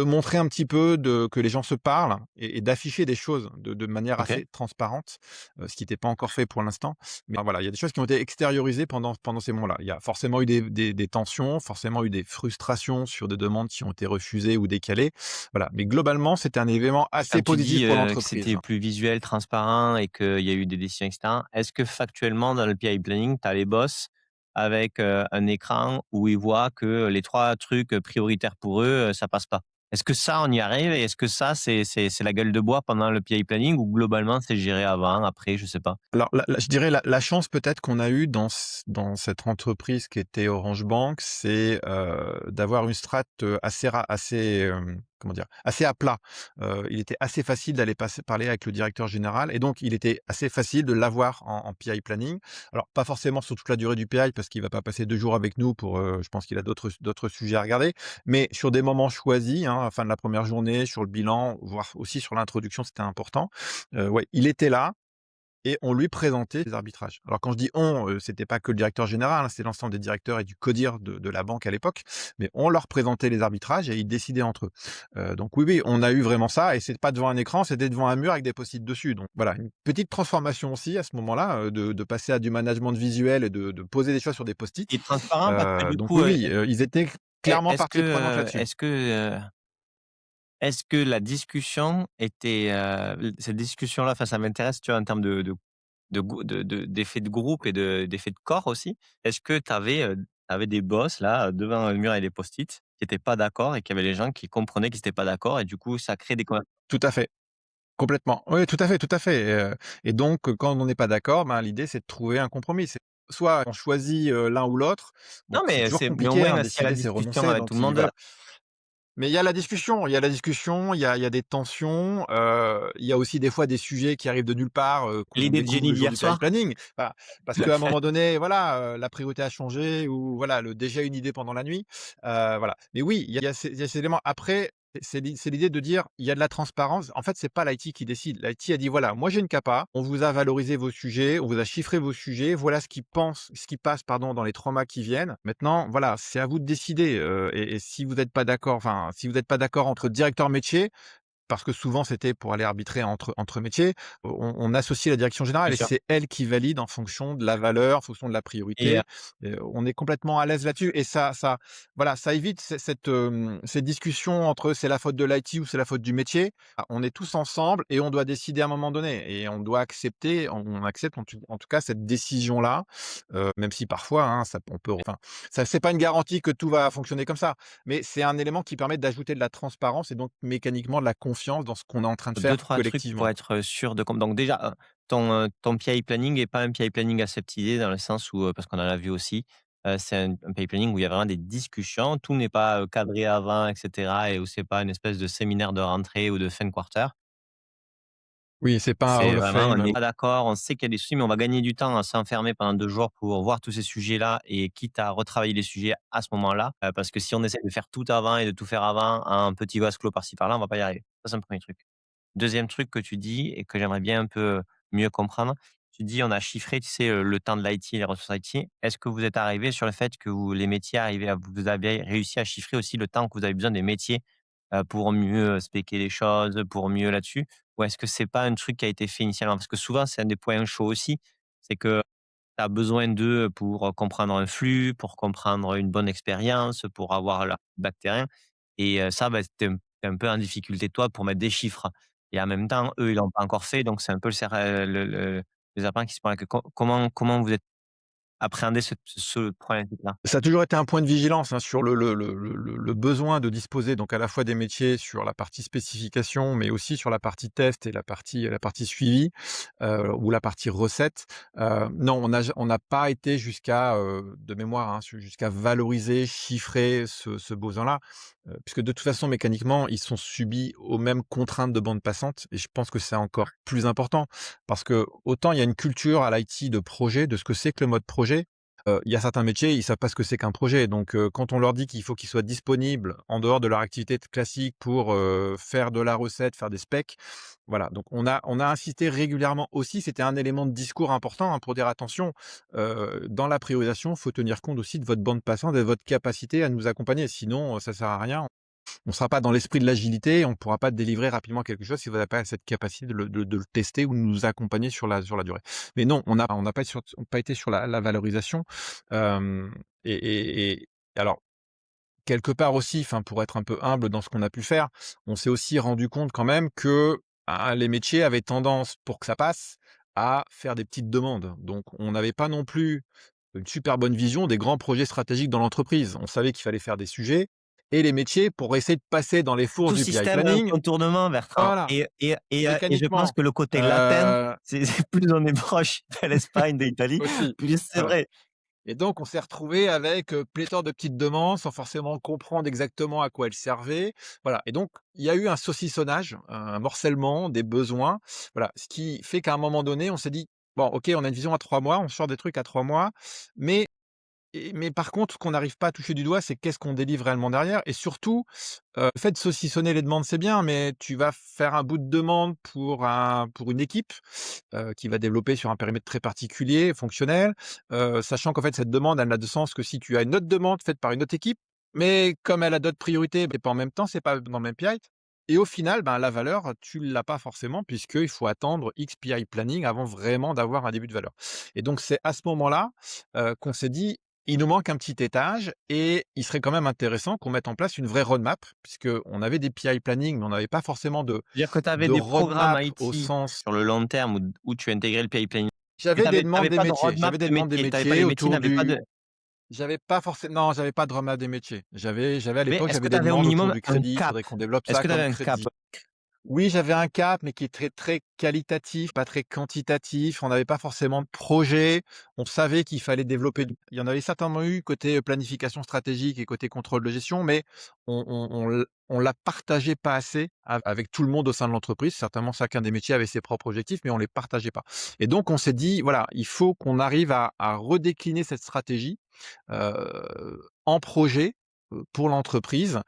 [SPEAKER 2] montrer un petit peu que les gens se parlent et d'afficher des choses de manière
[SPEAKER 1] OK.
[SPEAKER 2] assez transparente, ce qui n'était pas encore fait pour l'instant. Mais voilà, il y a des choses qui ont été extériorisées pendant ces moments-là. Il y a forcément eu des tensions, forcément eu des frustrations sur des demandes qui ont été refusées ou décalées. Voilà, mais globalement, c'était un événement assez
[SPEAKER 1] Quand tu
[SPEAKER 2] positif
[SPEAKER 1] dis,
[SPEAKER 2] pour
[SPEAKER 1] que
[SPEAKER 2] l'entreprise.
[SPEAKER 1] c'était plus visuel, transparent et qu'il y a eu des décisions et cetera, est-ce que factuellement dans le PI planning, tu as les boss avec, un écran où ils voient que les 3 trucs, prioritaires pour eux, ça passe pas? Est-ce que ça, on y arrive et est-ce que ça, c'est la gueule de bois pendant le PI planning ou globalement c'est géré avant, après, je sais pas?
[SPEAKER 2] Alors je dirais la chance peut-être qu'on a eue dans cette entreprise qui était Orange Bank, c'est, d'avoir une strate, comment dire? Assez à plat. Il était assez facile d'aller parler avec le directeur général et donc il était assez facile de l'avoir en PI planning. Alors pas forcément sur toute la durée du PI parce qu'il va pas passer 2 jours avec nous pour, je pense qu'il a d'autres sujets à regarder, mais sur des moments choisis, hein, à la fin de la première journée, sur le bilan, voire aussi sur l'introduction, c'était important. Ouais, il était là. et on lui présentait les arbitrages. Alors quand je dis «on», c'était pas que le directeur général, hein, c'est l'ensemble des directeurs et du CODIR de la banque à l'époque, mais on leur présentait les arbitrages et ils décidaient entre eux. Donc oui, oui, on a eu vraiment ça et c'est pas devant un écran, c'était devant un mur avec des post-it dessus. Donc voilà, une petite transformation aussi à ce moment-là, de passer à du management visuel et de poser des choses sur des post-it.
[SPEAKER 1] Et transparent parce que du
[SPEAKER 2] Donc
[SPEAKER 1] coup,
[SPEAKER 2] oui, oui, ils étaient clairement
[SPEAKER 1] est-ce
[SPEAKER 2] partie prenante
[SPEAKER 1] que,
[SPEAKER 2] là-dessus.
[SPEAKER 1] est-ce que la discussion était, cette discussion-là, enfin ça m'intéresse, tu vois, en termes d'effet de groupe et d'effet de corps aussi. Est-ce que tu avais des boss là, devant le mur avec des post-it, qui étaient pas d'accord et qu'il y avait les gens qui comprenaient qu'ils étaient pas d'accord et du coup ça crée des conversations?
[SPEAKER 2] Tout à fait. Complètement. Oui, tout à fait, tout à fait, et donc quand on n'est pas d'accord, ben, l'idée, c'est de trouver un compromis. C'est soit on choisit, l'un ou l'autre. Bon,
[SPEAKER 1] Non
[SPEAKER 2] c'est
[SPEAKER 1] mais
[SPEAKER 2] toujours
[SPEAKER 1] mais au
[SPEAKER 2] compliqué, hein,
[SPEAKER 1] moins s'il y a la
[SPEAKER 2] décider, c'est
[SPEAKER 1] discussion
[SPEAKER 2] renoncer,
[SPEAKER 1] avec tout
[SPEAKER 2] donc
[SPEAKER 1] le
[SPEAKER 2] si
[SPEAKER 1] monde,
[SPEAKER 2] voilà. Mais il y a la discussion, il y a la discussion, il y a des tensions, il y a aussi des fois des sujets qui arrivent de nulle part, qu'on
[SPEAKER 1] l'idée de
[SPEAKER 2] découvre
[SPEAKER 1] génie
[SPEAKER 2] le jour du
[SPEAKER 1] d'hier soir?
[SPEAKER 2] planning. Voilà, parce qu'à un moment donné, voilà, la priorité a changé ou voilà, déjà une idée pendant la nuit, voilà. Mais oui, il y a ces éléments. Après, c'est l'idée de dire: «Il y a de la transparence». En fait, c'est pas l'IT qui décide. L'IT a dit: «Voilà, moi j'ai une capa, on vous a valorisé vos sujets, on vous a chiffré vos sujets, voilà ce qui passe, pardon, dans les 3 mois qui viennent. Maintenant, voilà, c'est à vous de décider, et si vous n'êtes pas d'accord, enfin, si vous n'êtes pas d'accord entre directeurs métiers», parce que souvent c'était pour aller arbitrer entre métiers, on associe la direction
[SPEAKER 1] Bien
[SPEAKER 2] générale et
[SPEAKER 1] sûr.
[SPEAKER 2] c'est elle qui valide en fonction de la valeur, en fonction de la
[SPEAKER 1] Et
[SPEAKER 2] priorité. On est complètement à l'aise là-dessus et ça voilà, ça évite cette discussion entre c'est la faute de l'IT ou c'est la faute du métier. Ah, on est tous ensemble et on doit décider à un moment donné et on doit accepter, on accepte en tout cas cette décision-là, même si parfois, hein, ça on peut enfin, ça c'est pas une garantie que tout va fonctionner comme ça, mais c'est un élément qui permet d'ajouter de la transparence et donc mécaniquement de la confiance dans ce qu'on est en train de faire
[SPEAKER 1] 2-3 trucs pour
[SPEAKER 2] collectivement.
[SPEAKER 1] être sûr de donc déjà, ton PI planning est pas un PI planning aseptisé dans le sens où, parce qu'on en a vu aussi, c'est un PI planning où il y a vraiment des discussions. Tout n'est pas, cadré avant et cetera et où c'est pas une espèce de séminaire de rentrée ou de fin de quarter.
[SPEAKER 2] Oui, c'est pas un
[SPEAKER 1] C'est
[SPEAKER 2] Hall of
[SPEAKER 1] vraiment, on
[SPEAKER 2] Fame.
[SPEAKER 1] n'est pas d'accord, on sait qu'il y a des soucis, mais on va gagner du temps à s'enfermer pendant 2 jours pour voir tous ces sujets-là et quitte à retravailler les sujets à ce moment-là, parce que si on essaie de faire tout avant et de tout faire avant, un petit vase clos par-ci par-là, on va pas y arriver. Ça, c'est un premier truc. Deuxième truc que tu dis et que j'aimerais bien un peu mieux comprendre, tu dis: «On a chiffré, tu sais, le temps de l'IT et les ressources IT». Est-ce que vous êtes arrivé sur le fait que les métiers arrivaient à vous avez réussi à chiffrer aussi le temps que vous avez besoin des métiers, pour mieux spéquer les choses, pour mieux là-dessus? Ou est-ce que c'est pas un truc qui a été fait initialement? Parce que souvent, c'est un des points chauds aussi, c'est que tu as besoin d'eux pour comprendre un flux, pour comprendre une bonne expérience, pour avoir leur feedback terrain et ça, bah, tu un peu en difficulté toi pour mettre des chiffres et en même temps, eux, ils l'ont pas encore fait donc c'est un peu le sapin qui se prend la queue. Comment vous êtes appréhendé ce problématique-là?
[SPEAKER 2] Ça a toujours été un point de vigilance, hein, sur le besoin de disposer donc à la fois des métiers sur la partie spécification, mais aussi sur la partie test et la partie suivi, ou la partie recette. Non, on n'a pas été jusqu'à, de mémoire, hein, jusqu'à valoriser, chiffrer ce besoin-là, puisque de toute façon mécaniquement, ils sont subis aux mêmes contraintes de bande passante et je pense que c'est encore plus important. Parce que autant il y a une culture à l'IT de projet, de ce que c'est que le mode projet. Il y a certains métiers, ils savent pas ce que c'est qu'un projet, donc quand on leur dit qu'il faut qu'ils soient disponibles en dehors de leur activité classique pour, faire de la recette, faire des specs, voilà. Donc on a insisté régulièrement aussi, c'était un élément de discours important, hein, pour dire: «Attention, dans la priorisation, faut tenir compte aussi de votre bande passante et de votre capacité à nous accompagner, sinon, ça sert à rien. On sera pas dans l'esprit de l'agilité, on pourra pas délivrer rapidement quelque chose si vous n'avez pas cette capacité de le tester ou de nous accompagner sur la durée». Mais non, on n'a pas été sur la valorisation, hem et alors quelque part aussi, enfin, pour être un peu humble dans ce qu'on a pu faire, on s'est aussi rendu compte quand même que, les métiers avaient tendance, pour que ça passe, à faire des petites demandes. Donc on n'avait pas non plus une super bonne vision des grands projets stratégiques dans l'entreprise. On savait qu'il fallait faire des sujets et les métiers, pour essayer de passer dans les fourches
[SPEAKER 1] Tout
[SPEAKER 2] du PI
[SPEAKER 1] système a un
[SPEAKER 2] planning,
[SPEAKER 1] contournement, Bertrand
[SPEAKER 2] voilà,
[SPEAKER 1] et je pense
[SPEAKER 2] mécaniquement,
[SPEAKER 1] que le côté latin,
[SPEAKER 2] heu,
[SPEAKER 1] c'est plus on est proche de l'Espagne, de l'Italie,
[SPEAKER 2] aussi,
[SPEAKER 1] plus c'est
[SPEAKER 2] voilà.
[SPEAKER 1] vrai.
[SPEAKER 2] Et donc on s'est retrouvé avec, pléthore de petites demandes sans forcément comprendre exactement à quoi elles servaient. Voilà, et donc il y a eu un saucissonnage, un morcellement des besoins. Voilà, ce qui fait qu'à un moment donné, on s'est dit: «Bon, OK, on a une vision à 3 mois, on sort des trucs à 3 mois, mais Mais par contre, ce qu'on n'arrive pas à toucher du doigt, c'est qu'est-ce qu'on délivre réellement derrière et surtout, le fait de saucissonner les demandes, c'est bien, mais tu vas faire un bout de demande pour une équipe, qui va développer sur un périmètre très particulier, fonctionnel, sachant qu'en fait, cette demande, elle n'a de sens que si tu as une autre demande faite par une autre équipe, mais comme elle a d'autres priorités, mais pas en même temps, c'est pas dans le même PI et au final, ben, la valeur, tu l'as pas forcément puisqu'il faut attendre X PI planning avant vraiment d'avoir un début de valeur et donc c'est à ce moment-là, qu'on s'est dit: «Il nous manque un petit étage et il serait quand même intéressant qu'on mette en place une vraie roadmap», puisqu'on avait des PI planning, mais on n'avait pas forcément de
[SPEAKER 1] C'est-à-dire que tu avais
[SPEAKER 2] de
[SPEAKER 1] des programmes
[SPEAKER 2] roadmap au
[SPEAKER 1] IT
[SPEAKER 2] sens.
[SPEAKER 1] sur le long terme où tu intégrais le PI planning, mais
[SPEAKER 2] J'avais des demandes des
[SPEAKER 1] pas de
[SPEAKER 2] métiers,
[SPEAKER 1] roadmap
[SPEAKER 2] j'avais des
[SPEAKER 1] de
[SPEAKER 2] demandes des
[SPEAKER 1] métier. Tu avais pas
[SPEAKER 2] métiers
[SPEAKER 1] les métiers
[SPEAKER 2] autour
[SPEAKER 1] n'avaient pas
[SPEAKER 2] du
[SPEAKER 1] de
[SPEAKER 2] j'avais pas forcément non, j'avais pas de roadmap des métiers. J'avais à
[SPEAKER 1] mais
[SPEAKER 2] l'époque,
[SPEAKER 1] est-ce que
[SPEAKER 2] j'avais
[SPEAKER 1] tu
[SPEAKER 2] des
[SPEAKER 1] avais au
[SPEAKER 2] demandes autour
[SPEAKER 1] minimum
[SPEAKER 2] du
[SPEAKER 1] un
[SPEAKER 2] crédit, il
[SPEAKER 1] cap?
[SPEAKER 2] faudrait qu'on développe
[SPEAKER 1] Est-ce
[SPEAKER 2] ça
[SPEAKER 1] que tu avais
[SPEAKER 2] comme
[SPEAKER 1] un cap?
[SPEAKER 2] crédit. Oui, j'avais un cap, mais qui est très, très qualitatif, pas très quantitatif. On n'avait pas forcément de projet. On savait qu'il fallait développer. Il y en avait certainement eu côté planification stratégique et côté contrôle de gestion, mais on l'a partagé pas assez avec tout le monde au sein de l'entreprise. Certainement, chacun des métiers avait ses propres objectifs, mais on les partageait pas. Et donc, on s'est dit, voilà, il faut qu'on arrive à redécliner cette stratégie en projet pour l'entreprise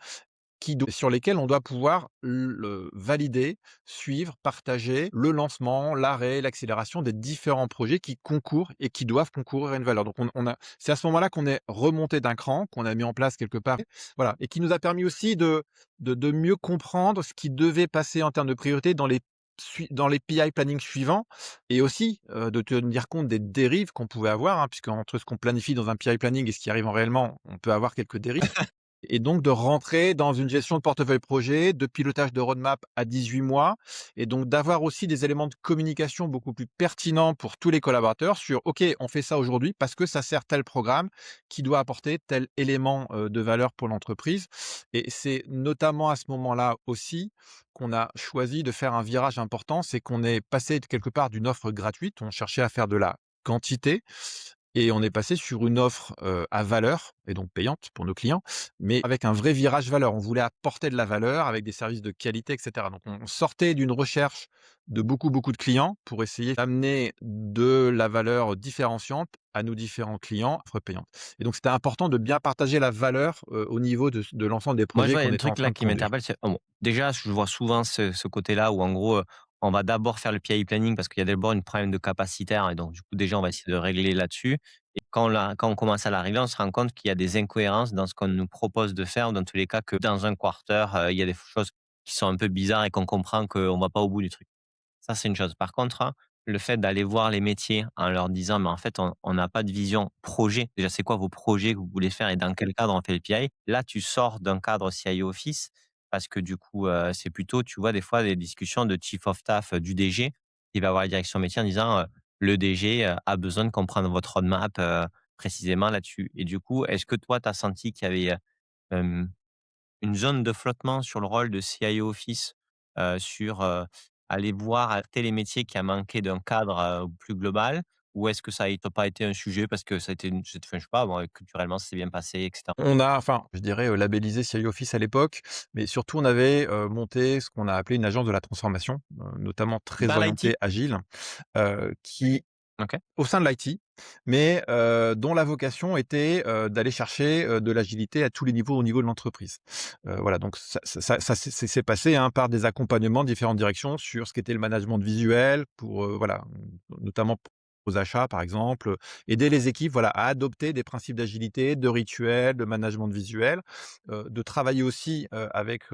[SPEAKER 2] sur lesquels on doit pouvoir le valider, suivre, partager le lancement, l'arrêt, l'accélération des différents projets qui concourent et qui doivent concourir à une valeur. Donc c'est à ce moment-là qu'on est remonté d'un cran, qu'on a mis en place quelque part, voilà, et qui nous a permis aussi de mieux comprendre ce qui devait passer en termes de priorité dans les PI planning suivants et aussi de tenir compte des dérives qu'on pouvait avoir, hein, puisque entre ce qu'on planifie dans un PI planning et ce qui arrive en réellement, on peut avoir quelques dérives. Et donc de rentrer dans une gestion de portefeuille projet, de pilotage de roadmap à 18 mois et donc d'avoir aussi des éléments de communication beaucoup plus pertinents pour tous les collaborateurs sur: «OK, on fait ça aujourd'hui parce que ça sert tel programme qui doit apporter tel élément, de valeur pour l'entreprise» et c'est notamment à ce moment-là aussi qu'on a choisi de faire un virage important. C'est qu'on est passé de quelque part d'une offre gratuite, on cherchait à faire de la quantité et on est passé sur une offre, à valeur et donc payante pour nos clients, mais avec un vrai virage valeur. On voulait apporter de la valeur avec des services de qualité et cetera. Donc on sortait d'une recherche de beaucoup, beaucoup de clients pour essayer d'amener de la valeur différenciante à nos différents clients, offre payante. Et donc c'était important de bien partager la valeur, au niveau de l'ensemble des
[SPEAKER 1] Moi, je
[SPEAKER 2] projets
[SPEAKER 1] vois, il y
[SPEAKER 2] qu'on
[SPEAKER 1] a un
[SPEAKER 2] était en
[SPEAKER 1] truc
[SPEAKER 2] train
[SPEAKER 1] là
[SPEAKER 2] de
[SPEAKER 1] qui
[SPEAKER 2] conduire.
[SPEAKER 1] m'interpelle, c'est bon, déjà, je vois souvent ce côté-là où en gros, on va d'abord faire le PI planning parce qu'il y a d'abord une problème de capacitaire et donc du coup, déjà, on va essayer de régler là-dessus et quand on commence à la régler, on se rend compte qu'il y a des incohérences dans ce qu'on nous propose de faire, dans tous les cas, que dans un quarter, il y a des choses qui sont un peu bizarres et qu'on comprend qu'on va pas au bout du truc. Ça, c'est une chose. Par contre, hein, le fait d'aller voir les métiers en leur disant: «Mais en fait, on n'a pas de vision projet. Déjà, c'est quoi vos projets que vous voulez faire et dans quel cadre on fait le PI?» Là, tu sors d'un cadre CIO Office parce que du coup, c'est plutôt, tu vois, des fois, des discussions de chief of staff, du DG. Il va voir la direction métier en disant, «Le DG, a besoin de comprendre votre roadmap, précisément là-dessus» et du coup, est-ce que toi, tu as senti qu'il y avait, une zone de flottement sur le rôle de CIO Office, sur, aller voir à tel métier qui a manqué d'un cadre, plus global? Ou est-ce que ça n'a pas été un sujet parce que ça a été une enfin, je sais pas moi, culturellement, ça s'est bien passé et cetera?
[SPEAKER 2] On a enfin, je dirais, labellisé CI Office à l'époque, mais surtout on avait, monté ce qu'on a appelé une agence de la transformation, notamment très
[SPEAKER 1] Dans l'IT?
[SPEAKER 2] orientée agile, qui
[SPEAKER 1] OK.
[SPEAKER 2] au sein de l'IT, mais dont la vocation était, d'aller chercher, de l'agilité à tous les niveaux, au niveau de l'entreprise. Voilà, donc ça s'est passé, hein, par des accompagnements de différentes directions sur ce qu'était le management visuel pour, voilà, notamment aux achats par exemple, aider les équipes, voilà, à adopter des principes d'agilité, de rituels, de management visuel, de travailler aussi,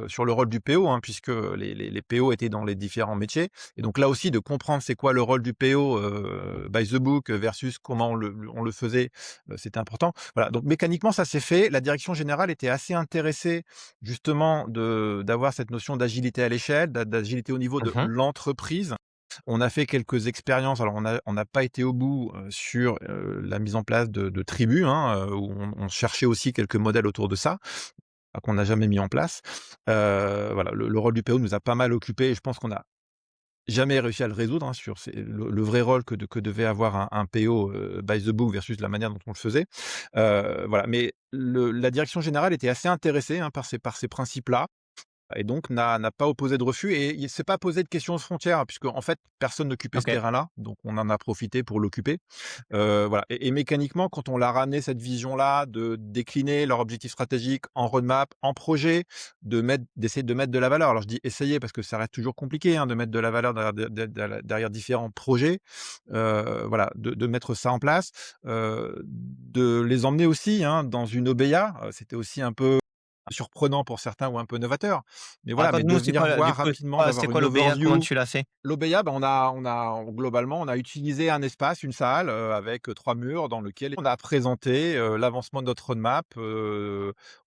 [SPEAKER 2] sur le rôle du PO, hein, puisque les PO étaient dans les différents métiers et donc là aussi de comprendre c'est quoi le rôle du PO, by the book versus comment on le faisait, c'était important. Voilà, donc mécaniquement ça s'est fait. La direction générale était assez intéressée justement d'avoir cette notion d'agilité à l'échelle, d'agilité au niveau de
[SPEAKER 1] Mmh.
[SPEAKER 2] l'entreprise. On a fait quelques expériences, alors on n'a pas été au bout, sur, la mise en place de tribus, hein, où on cherchait aussi quelques modèles autour de ça, qu'on n'a jamais mis en place. Voilà, le rôle du PO nous a pas mal occupés et je pense qu'on a jamais réussi à le résoudre, hein, sur le vrai rôle que devait avoir un PO, by the book versus la manière dont on le faisait. Voilà, mais la direction générale était assez intéressée, hein, par ces principes-là et donc n'a pas opposé de refus et il s'est pas posé de questions de frontières puisque en fait, personne n'occupait ce
[SPEAKER 1] OK.
[SPEAKER 2] terrain-là, donc on en a profité pour l'occuper. Voilà et mécaniquement, quand on leur a ramené cette vision-là de décliner leur objectif stratégique en roadmap, en projet, d'essayer de mettre de la valeur. Alors je dis essayer parce que ça reste toujours compliqué, hein, de mettre de la valeur derrière différents projets. Voilà, de mettre ça en place, de les emmener aussi, hein, dans une OBEA, c'était aussi un peu surprenant pour certains ou un peu novateur. Mais voilà, mais de
[SPEAKER 1] Raconte-nous, c'est
[SPEAKER 2] venir
[SPEAKER 1] quoi le du
[SPEAKER 2] voir
[SPEAKER 1] coup,
[SPEAKER 2] rapidement,
[SPEAKER 1] c'était
[SPEAKER 2] d'avoir
[SPEAKER 1] quoi
[SPEAKER 2] une
[SPEAKER 1] l'OBA? Comment
[SPEAKER 2] overview.
[SPEAKER 1] tu l'as fait?
[SPEAKER 2] L'OBEA, bah, globalement, on a utilisé un espace, une salle, avec, 3 murs dans lequel on a présenté, l'avancement de notre roadmap,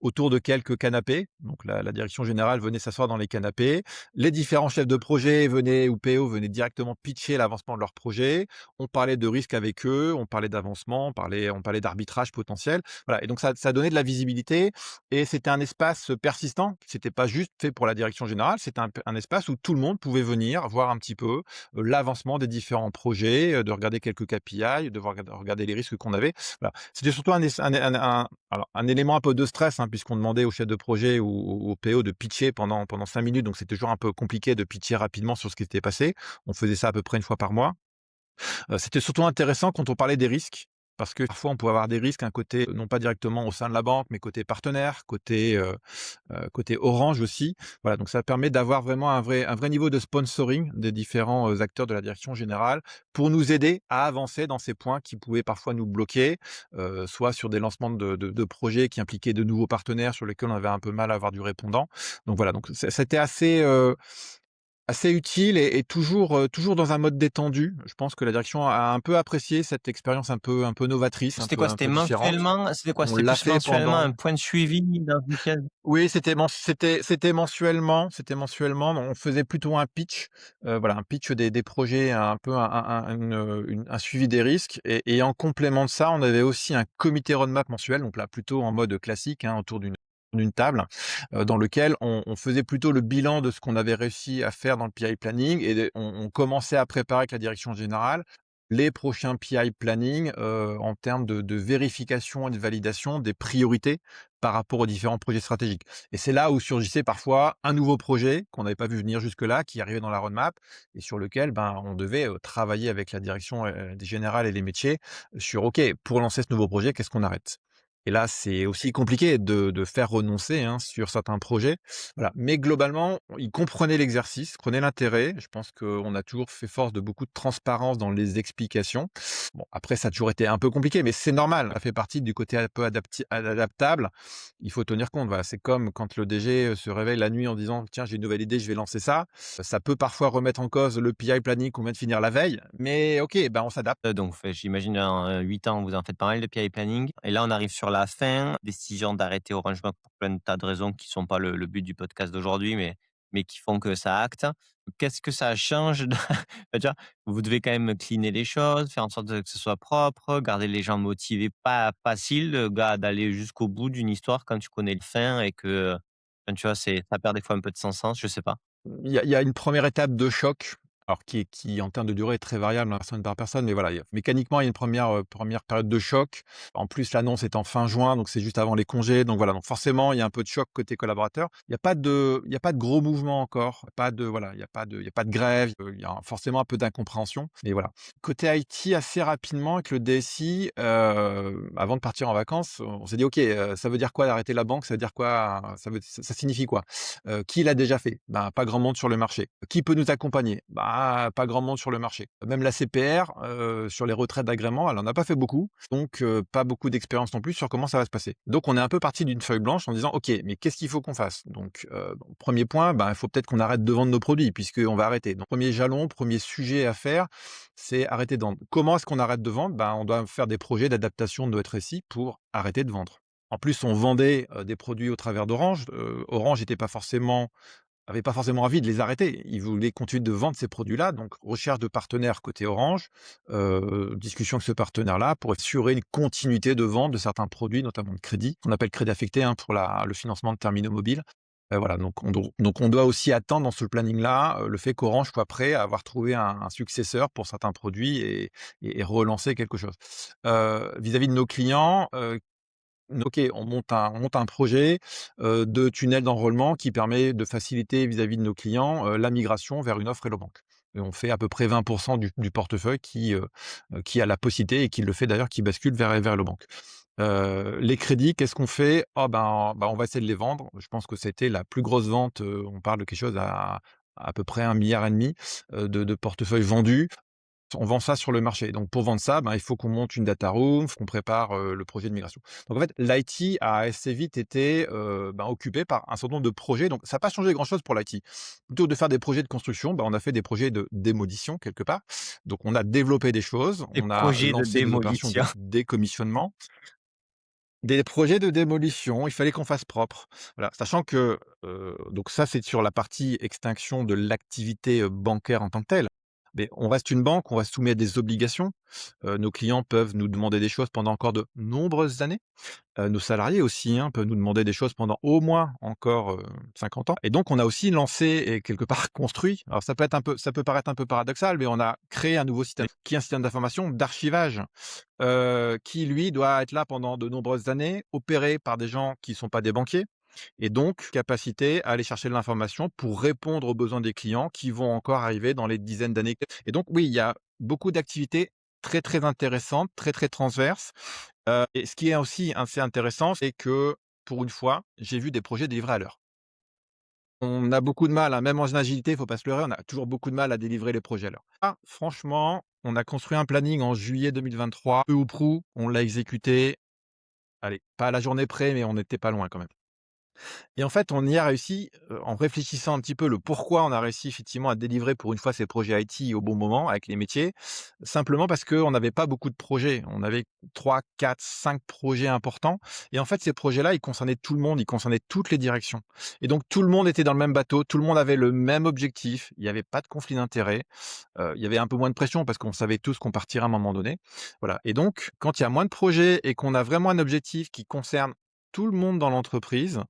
[SPEAKER 2] autour de quelques canapés. Donc la direction générale venait s'asseoir dans les canapés. Les différents chefs de projet venaient ou PO venaient directement pitcher l'avancement de leur projet. On parlait de risques avec eux, on parlait d'avancement, on parlait d'arbitrage potentiel. Voilà et donc ça donnait de la visibilité et c'était un espace persistant. C'était pas juste fait pour la direction générale, c'était un espace où tout le monde pouvait venir voir un petit peu, l'avancement des différents projets, de regarder quelques KPI, de voir regarder les risques qu'on avait. Voilà. C'était surtout un élément un peu de stress, hein, puisqu'on demandait aux chefs de projet ou aux PO de pitcher pendant 5 minutes, donc c'était toujours un peu compliqué de pitcher rapidement sur ce qui s'était passé. On faisait ça à peu près une fois par mois. C'était surtout intéressant quand on parlait des risques, parce que parfois on pouvait avoir des risques, un côté non pas directement au sein de la banque, mais côté partenaire, côté Orange aussi. Voilà, donc ça permet d'avoir vraiment un vrai niveau de sponsoring des différents, acteurs de la direction générale pour nous aider à avancer dans ces points qui pouvaient parfois nous bloquer, soit sur des lancements de projets qui impliquaient de nouveaux partenaires sur lesquels on avait un peu mal à avoir du répondant. Donc voilà, donc c'était assez utile et toujours dans un mode détendu. Je pense que la direction a un peu apprécié cette expérience un peu novatrice, un
[SPEAKER 1] C'était
[SPEAKER 2] peu
[SPEAKER 1] quoi?
[SPEAKER 2] un
[SPEAKER 1] C'était
[SPEAKER 2] peu différente.
[SPEAKER 1] mensuellement? C'était quoi?
[SPEAKER 2] On
[SPEAKER 1] C'était
[SPEAKER 2] l'a
[SPEAKER 1] plus
[SPEAKER 2] fait
[SPEAKER 1] mensuellement, un
[SPEAKER 2] pendant
[SPEAKER 1] point de suivi dans une pièce?
[SPEAKER 2] oui, c'était mensuellement. On faisait plutôt un pitch, voilà, un pitch des projets, un peu un suivi des risques et en complément de ça, on avait aussi un comité roadmap mensuel, donc là, plutôt en mode classique, hein, autour d'une table, dans lequel on faisait plutôt le bilan de ce qu'on avait réussi à faire dans le PI planning et on commençait à préparer avec la direction générale les prochains PI planning, en termes de vérification et de validation des priorités par rapport aux différents projets stratégiques. Et c'est là où surgissait parfois un nouveau projet qu'on n'avait pas vu venir jusque-là, qui arrivait dans la roadmap et sur lequel, ben, on devait, travailler avec la direction, des générales et les métiers sur OK, pour lancer ce nouveau projet, qu'est-ce qu'on arrête? Et là, c'est aussi compliqué de faire renoncer, hein, sur certains projets. Voilà, mais globalement, ils comprenaient l'exercice, comprenaient l'intérêt. Je pense qu'on a toujours fait force de beaucoup de transparence dans les explications. Bon, après, ça a toujours été un peu compliqué, mais c'est normal. Ça fait partie du côté un peu adaptable. Il faut tenir compte. Voilà, c'est comme quand le DG se réveille la nuit en disant: «Tiens, j'ai une nouvelle idée, je vais lancer ça». Ça peut parfois remettre en cause le PI planning qu'on vient de finir la veille, mais OK, ben, on s'adapte.
[SPEAKER 1] Donc j'imagine en, 8 ans, vous en faites pas mal de PI planning et là, on arrive sur la fin, décision d'arrêter Orange Bank pour plein de tas de raisons qui sont pas le but du podcast d'aujourd'hui, mais qui font que ça acte. Qu'est-ce que ça change de bah, tu vois, vous devez quand même cleaner les choses, faire en sorte que ce soit propre, garder les gens motivés. Pas facile, gars, d'aller jusqu'au bout d'une histoire quand tu connais le fin et que, enfin, tu vois, ça perd des fois un peu de son sens, je sais pas.
[SPEAKER 2] Il y a une première étape de choc, alors qui en termes de durée est très variable, hein, personne par personne, mais voilà, mécaniquement, il y a une première période de choc. En plus, l'annonce est en fin juin, donc c'est juste avant les congés, donc voilà, donc forcément, il y a un peu de choc côté collaborateurs. Il y a pas de gros mouvements encore, pas de voilà, il y a pas de grève, il y a forcément un peu d'incompréhension, mais voilà. Côté IT, assez rapidement avec le DSI, avant de partir en vacances, on s'est dit: «OK, ça veut dire quoi d'arrêter la banque? Ça veut dire quoi? Ça signifie quoi?» Qui l'a déjà fait? Ben, pas grand monde sur le marché. Qui peut nous accompagner? Bah, pas grand monde sur le marché. Même la CPR, sur les retraites d'agrément, elle en a pas fait beaucoup, donc pas beaucoup d'expérience non plus sur comment ça va se passer. Donc on est un peu parti d'une feuille blanche en disant: «OK, mais qu'est-ce qu'il faut qu'on fasse?» Donc bon, 1 point, ben, il faut peut-être qu'on arrête de vendre nos produits puisqu'on va arrêter. Donc premier jalon, premier sujet à faire, c'est arrêter de vendre. Comment est-ce qu'on arrête de vendre? Ben, on doit faire des projets d'adaptation de notre SI pour arrêter de vendre. En plus, on vendait, des produits au travers d'Orange. Orange avait pas forcément envie de les arrêter. Ils voulaient continuer de vendre ces produits-là, donc recherche de partenaires côté Orange, discussion avec ce partenaire-là pour assurer une continuité de vente de certains produits, notamment de crédit, qu'on appelle crédit affecté, hein, pour le financement de terminaux mobiles. Voilà, donc on doit aussi attendre dans ce planning-là, le fait qu'Orange soit prêt à avoir trouvé un successeur pour certains produits et relancer quelque chose. Vis-à-vis de nos clients, OK, on monte un projet, de tunnel d'enrôlement qui permet de faciliter vis-à-vis de nos clients, la migration vers une offre Hello bank et on fait à peu près 20 du portefeuille qui a la possibilité et qui le fait d'ailleurs, qui bascule vers Hello bank. Les crédits, qu'est-ce qu'on fait? Ah ben, on va essayer de les vendre. Je pense que c'était la plus grosse vente, on parle de quelque chose à peu près 1,5 milliard de portefeuilles vendus. On vend ça sur le marché. Donc pour vendre ça, ben, il faut qu'on monte une data room, qu'on prépare, le projet de migration. Donc en fait, l'IT a assez vite été, occupé par un certain nombre de projets. Donc ça n'a pas changé grand chose pour l'IT. Plutôt que de faire des projets de construction, on a fait des projets de démolition quelque part. Donc on a développé des choses,
[SPEAKER 1] Des
[SPEAKER 2] on a
[SPEAKER 1] projets de
[SPEAKER 2] lancé des opérations
[SPEAKER 1] démolition.
[SPEAKER 2] de décommissionnement. Des projets de démolition, il fallait qu'on fasse propre. Voilà, sachant que, donc ça, c'est sur la partie extinction de l'activité, bancaire en tant que telle. Mais on reste une banque, on reste soumis à des obligations. Nos clients peuvent nous demander des choses pendant encore de nombreuses années. Nos salariés aussi, hein, peuvent nous demander des choses pendant au moins encore, 50 ans et donc on a aussi lancé et quelque part construit, alors ça peut paraître un peu paradoxal, mais on a créé un nouveau système qui est un système d'information d'archivage, qui lui doit être là pendant de nombreuses années, opéré par des gens qui ne sont pas des banquiers et donc capacité à aller chercher de l'information pour répondre aux besoins des clients qui vont encore arriver dans les dizaines d'années et donc oui, il y a beaucoup d'activités très, très intéressantes, très, très transverses. Et ce qui est aussi assez intéressant, c'est que, pour une fois, j'ai vu des projets délivrés à l'heure. On a beaucoup de mal, hein, même en agilité, il faut pas se leurrer, on a toujours beaucoup de mal à délivrer les projets à l'heure. Ah, franchement, on a construit un planning en juillet 2023, peu ou prou, on l'a exécuté, allez, pas à la journée près, mais on n'était pas loin quand même. Et en fait, on y a réussi, en réfléchissant un petit peu le pourquoi on a réussi effectivement à délivrer pour une fois ces projets IT au bon moment avec les métiers. Simplement parce qu'on n'avait pas beaucoup de projets. On avait 3, 4, 5 projets importants et en fait, ces projets-là, ils concernaient tout le monde, ils concernaient toutes les directions et donc tout le monde était dans le même bateau, tout le monde avait le même objectif. Il y avait pas de conflit d'intérêts, il y avait un peu moins de pression parce qu'on savait tous qu'on partirait à un moment donné. Voilà et donc quand il y a moins de projets et qu'on a vraiment un objectif qui concerne tout le monde dans l'entreprise,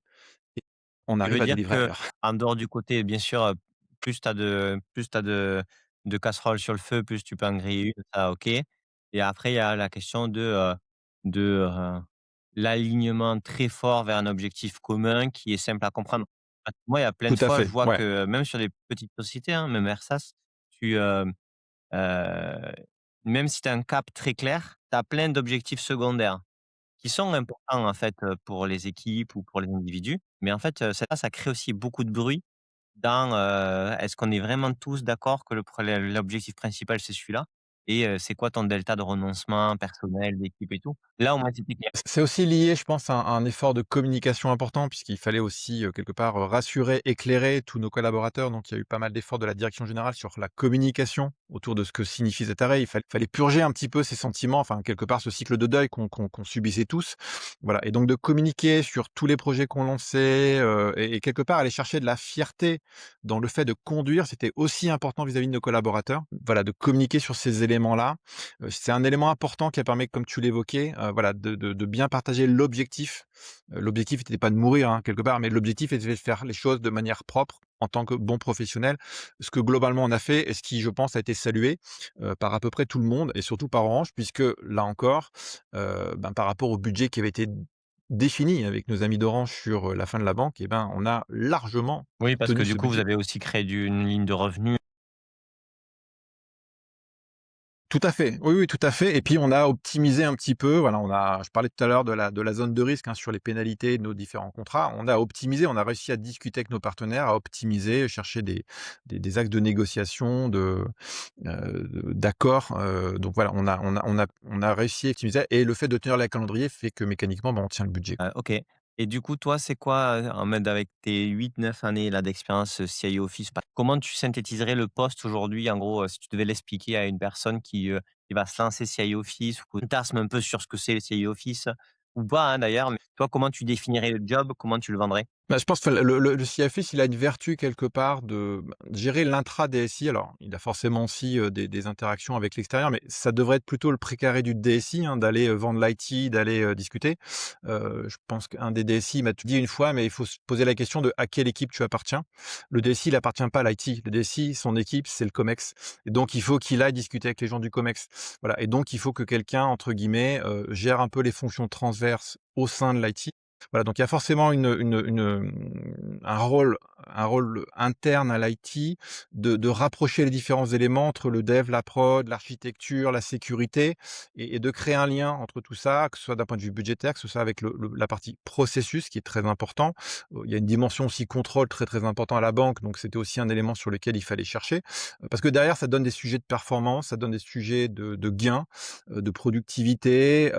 [SPEAKER 2] on
[SPEAKER 1] Tu veux
[SPEAKER 2] arrive à
[SPEAKER 1] dire
[SPEAKER 2] délivrer à
[SPEAKER 1] que
[SPEAKER 2] l'heure.
[SPEAKER 1] en dehors du côté, bien sûr, plus tu as de casseroles sur le feu, plus tu peux en griller une, ça OK. Et après, il y a la question de l'alignement très fort vers un objectif commun qui est simple à comprendre. Moi, il y a plein
[SPEAKER 2] Tout
[SPEAKER 1] de
[SPEAKER 2] à
[SPEAKER 1] fois, je
[SPEAKER 2] fait,
[SPEAKER 1] vois
[SPEAKER 2] ouais,
[SPEAKER 1] que même sur des petites sociétés, hein, même Ersas, tu, heu, même si tu as un cap très clair, tu as plein d'objectifs secondaires. Qui sont importants en fait, pour les équipes ou pour les individus. Mais en fait, ça crée aussi beaucoup de bruit dans, est-ce qu'on est vraiment tous d'accord que l'objectif principal, c'est celui-là? Et c'est quoi ton delta de renoncement personnel, d'équipe et tout? Là, au moins, c'était clair.
[SPEAKER 2] c'est aussi lié, je pense, à un effort de communication important puisqu'il fallait aussi, quelque part, rassurer, éclairer tous nos collaborateurs. Donc il y a eu pas mal d'efforts de la direction générale sur la communication autour de ce que signifie cet arrêt. Il fallait purger un petit peu ces sentiments, enfin, quelque part, ce cycle de deuil qu'on subissait tous. Voilà et donc de communiquer sur tous les projets qu'on lançait, et quelque part aller chercher de la fierté dans le fait de conduire, c'était aussi important vis-à-vis de nos collaborateurs. Voilà, de communiquer sur ces éléments-là. C'est un élément important qui a permis, comme tu l'évoquais, voilà, de bien partager l'objectif. L'objectif n'était pas de mourir, hein, quelque part, mais l'objectif était de faire les choses de manière propre en tant que bon professionnel. Ce que globalement on a fait et ce qui, je pense, a été salué, par à peu près tout le monde et surtout par Orange puisque là encore, par rapport au budget qui avait été défini avec nos amis d'Orange sur, la fin de la banque et on a largement
[SPEAKER 1] Oui, parce que
[SPEAKER 2] tenu
[SPEAKER 1] du
[SPEAKER 2] ce
[SPEAKER 1] coup, vous
[SPEAKER 2] budget.
[SPEAKER 1] avez aussi créé une ligne de revenus.
[SPEAKER 2] Tout à fait, oui, oui, tout à fait et puis on a optimisé un petit peu, voilà, je parlais tout à l'heure de la zone de risque, hein, sur les pénalités de nos différents contrats. On a optimisé, on a réussi à discuter avec nos partenaires, à optimiser, chercher des axes de négociation, d'accords, donc voilà, on a réussi à optimiser et le fait de tenir le calendrier fait que mécaniquement, on tient le budget.
[SPEAKER 1] OK. Et du coup, toi, c'est quoi, en mode avec tes 8, 9 années là d'expérience, CIO Office, comment tu synthétiserais le poste aujourd'hui? En gros, si tu devais l'expliquer à une personne qui va se lancer CIO Office ou qui fantasme un peu sur ce que c'est le CIO Office ou pas, hein, d'ailleurs, mais toi, comment tu définirais le job? Comment tu le vendrais?
[SPEAKER 2] Je pense que le CFIS, il a une vertu quelque part de, gérer l'intra-DSI. Alors, il a forcément aussi, des interactions avec l'extérieur, mais ça devrait être plutôt le précaré du DSI, hein, d'aller, vendre l'IT, d'aller, discuter. Je pense qu'un des DSI m'a tout dit une fois, mais il faut se poser la question de à quelle équipe tu appartiens. Le DSI, il appartient pas à l'IT. Le DSI, son équipe, c'est le COMEX et donc il faut qu'il aille discuter avec les gens du COMEX. Voilà et donc il faut que quelqu'un, entre guillemets, gère un peu les fonctions transverses au sein de l'IT. Voilà, donc il y a forcément un rôle interne à l'IT de rapprocher les différents éléments entre le dev, la prod, l'architecture, la sécurité et de créer un lien entre tout ça, que ce soit d'un point de vue budgétaire, que ce soit avec la partie processus qui est très important. Il y a une dimension aussi contrôle très, très important à la banque, donc c'était aussi un élément sur lequel il fallait chercher. Parce que derrière, ça donne des sujets de performance, ça donne des sujets de gains, de productivité,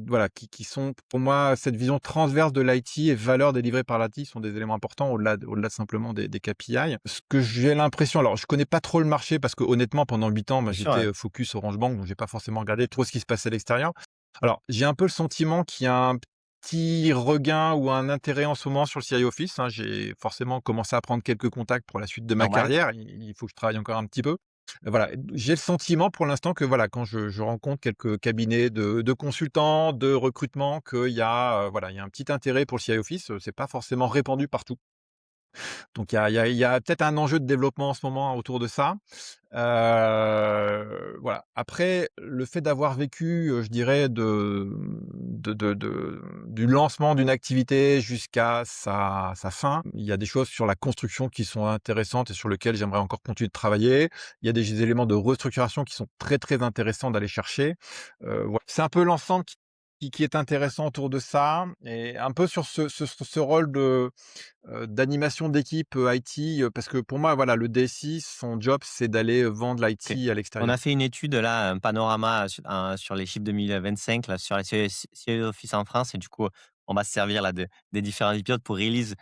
[SPEAKER 2] voilà, qui sont pour moi cette vision transverse de l'IT et valeurs délivrées par l'IT sont des éléments importants au-delà simplement des KPI. Ce que j'ai l'impression, alors je connais pas trop le marché parce que honnêtement pendant 8 ans, moi
[SPEAKER 1] Bien sûr, ouais.
[SPEAKER 2] j'étais, focus Orange Bank, donc j'ai pas forcément regardé trop ce qui se passait à l'extérieur. Alors j'ai un peu le sentiment qu'il y a un petit regain ou un intérêt en ce moment sur le CI Office, hein. J'ai forcément commencé à prendre quelques contacts pour la suite de ma
[SPEAKER 1] Normal.
[SPEAKER 2] carrière. Il faut que je travaille encore un petit peu. Voilà, j'ai le sentiment pour l'instant que voilà, quand je rencontre quelques cabinets de consultants, de recrutement, qu'il y a, voilà, il y a un petit intérêt pour le CI Office, c'est pas forcément répandu partout. Donc il y a peut-être un enjeu de développement en ce moment autour de ça. Voilà. Après, le fait d'avoir vécu, je dirais du lancement d'une activité jusqu'à sa fin, il y a des choses sur la construction qui sont intéressantes et sur lesquelles j'aimerais encore continuer de travailler. Il y a des éléments de restructuration qui sont très, très intéressants d'aller chercher. Voi c'est un peu l'ensemble qui est intéressant autour de ça et un peu sur ce rôle d'animation d'équipe, IT, parce que pour moi, voilà, le DSI, son job, c'est d'aller, vendre
[SPEAKER 1] OK.
[SPEAKER 2] l'IT à
[SPEAKER 1] On a
[SPEAKER 2] l'extérieur.
[SPEAKER 1] fait une étude là, un panorama sur les chiffres 2025 là, sur les CE Office en France et du coup, on va se servir là de des différents épisodes pour release,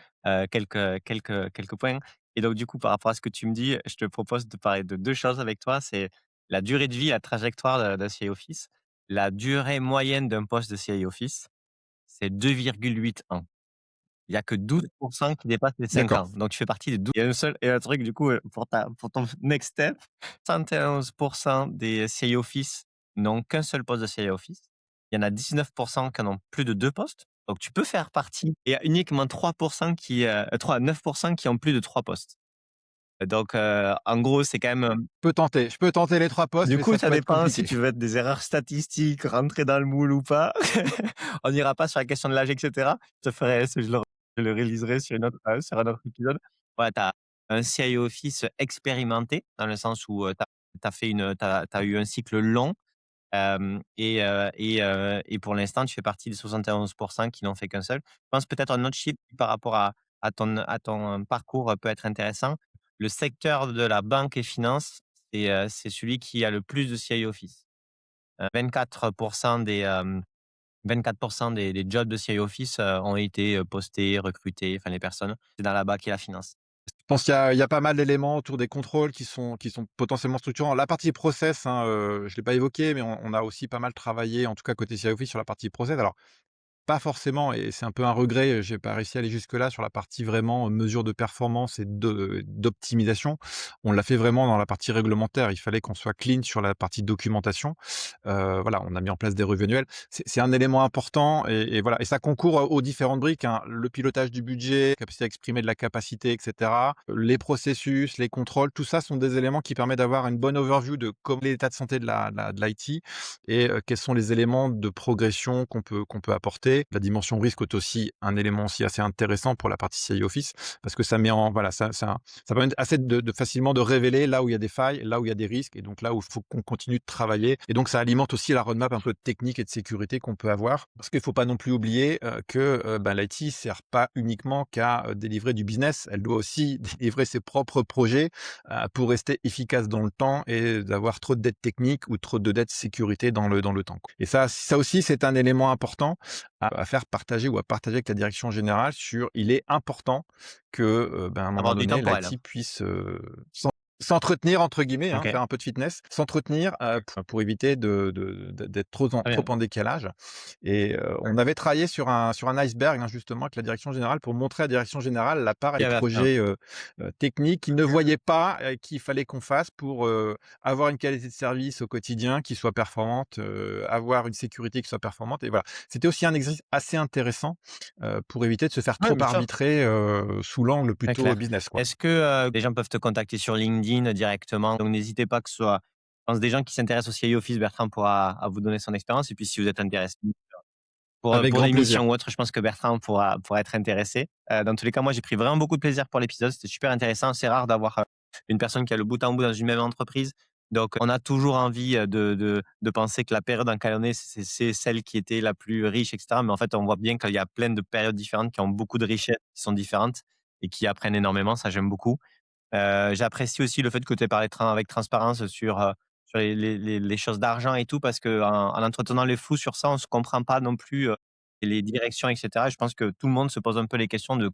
[SPEAKER 1] quelques points et donc du coup, par rapport à ce que tu me dis, je te propose de parler de 2 choses avec toi. C'est la durée de vie, la trajectoire d'un CI Office. La durée moyenne d'un poste de CI Office, c'est 2,8 ans. Il y a que 12 qui dépassent les 5
[SPEAKER 2] D'accord.
[SPEAKER 1] ans. Donc tu fais partie des 12. Il y a un seul et un truc du coup, pour ton next step, 71 des CI Office n'ont qu'un seul poste de CI Office. Il y en a 19 qui en ont plus de 2 postes. Donc tu peux faire partie et il y a uniquement 3 qui, 9 qui ont plus de 3 postes. Donc en gros, c'est quand même,
[SPEAKER 2] Je peux tenter les 3 postes,
[SPEAKER 1] du
[SPEAKER 2] mais
[SPEAKER 1] coup,
[SPEAKER 2] ça
[SPEAKER 1] ça
[SPEAKER 2] peut être
[SPEAKER 1] dépend si
[SPEAKER 2] compliqué.
[SPEAKER 1] tu veux être des erreurs statistiques, rentrer dans le moule ou pas. On n'ira pas sur la question de l'âge et cetera. Je le réaliserai sur un autre épisode. Ouais, tu as un CIO Office expérimenté dans le sens où, tu as eu un cycle long, et pour l'instant, tu fais partie des 71 qui n'ont fait qu'un seul. Je pense peut-être un autre chiffre par rapport à ton parcours, peut être intéressant. Le secteur de la banque et finance, c'est celui qui a le plus de CIO Office. 24 24 des jobs de CIO Office, ont été, postés, recrutés, enfin les personnes, c'est dans la banque et la finance.
[SPEAKER 2] Je pense qu'il y a pas mal d'éléments autour des contrôles qui sont potentiellement structurants. La partie process, hein, je l'ai pas évoqué, mais on a aussi pas mal travaillé, en tout cas côté CI Office sur la partie process. Alors pas forcément et c'est un peu un regret, j'ai pas réussi à aller jusque-là sur la partie vraiment, mesure de performance et d'optimisation. On l'a fait vraiment dans la partie réglementaire. Il fallait qu'on soit clean sur la partie documentation. Voilà, on a mis en place des revues annuelles. C'est un élément important et voilà et ça concourt aux différentes briques, hein. Le pilotage du budget, capacité à exprimer de la capacité et cetera, les processus, les contrôles, tout ça sont des éléments qui permettent d'avoir une bonne overview de comment est l'état de santé de l'IT et quels sont les éléments de progression qu'on peut apporter. La dimension risque est aussi un élément aussi assez intéressant pour la partie CI Office parce que ça met en voilà, ça permet assez de facilement de révéler là où il y a des failles, là où il y a des risques et donc là où il faut qu'on continue de travailler et donc ça alimente aussi la roadmap un peu de technique et de sécurité qu'on peut avoir. Parce qu'il faut pas non plus oublier, que, l'IT sert pas uniquement qu'à, délivrer du business. Elle doit aussi délivrer ses propres projets, pour rester efficace dans le temps et d'avoir trop de dettes techniques ou trop de dettes sécurité dans le temps, quoi. Et ça aussi, c'est un élément important à faire partager ou à partager avec la direction générale sur il est important que, à un moment
[SPEAKER 1] Avoir du temps
[SPEAKER 2] donné,
[SPEAKER 1] pour elle.
[SPEAKER 2] l'IT puisse, «s'entretenir» entre guillemets, hein,
[SPEAKER 1] OK,
[SPEAKER 2] faire un peu de fitness, s'entretenir, pour éviter d'être trop
[SPEAKER 1] très
[SPEAKER 2] trop
[SPEAKER 1] bien.
[SPEAKER 2] en décalage et on avait travaillé sur un iceberg, hein, justement avec la direction générale pour montrer à la direction générale la part
[SPEAKER 1] Il
[SPEAKER 2] des
[SPEAKER 1] y avait à faire.
[SPEAKER 2] projets, techniques qu'ils ne voyaient pas et qu'il fallait qu'on fasse pour, avoir une qualité de service au quotidien qui soit performante, avoir une sécurité qui soit performante et voilà. C'était aussi un exercice assez intéressant, pour éviter de se faire
[SPEAKER 1] Ouais,
[SPEAKER 2] trop
[SPEAKER 1] bien sûr,
[SPEAKER 2] arbitrer, sous l'angle
[SPEAKER 1] très
[SPEAKER 2] plutôt
[SPEAKER 1] clair.
[SPEAKER 2] business, quoi.
[SPEAKER 1] Est-ce que, les gens peuvent te contacter sur LinkedIn directement? Donc n'hésitez pas que ce soit, je pense, des gens qui s'intéressent au CIO Office, Bertrand pourra à vous donner son expérience et puis si vous êtes intéressé
[SPEAKER 2] Avec
[SPEAKER 1] pour
[SPEAKER 2] grand plaisir.
[SPEAKER 1] l'émission ou autre, je pense que Bertrand pourra être intéressé. Dans tous les cas, moi, j'ai pris vraiment beaucoup de plaisir pour l'épisode. C'était super intéressant. C'est rare d'avoir une personne qui a le bout en bout dans une même entreprise. Donc, on a toujours envie de penser que la période dans laquelle on est, c'est celle qui était la plus riche, etc. Mais en fait, on voit bien qu'il y a plein de périodes différentes qui ont beaucoup de richesses, qui sont différentes et qui apprennent énormément. Ça, j'aime beaucoup. J'apprécie aussi le fait que tu aies parlé avec transparence sur les choses d'argent et tout parce qu'en entretenant les flous sur ça, on ne se comprend pas non plus, les directions et cetera. Je pense que tout le monde se pose un peu les questions de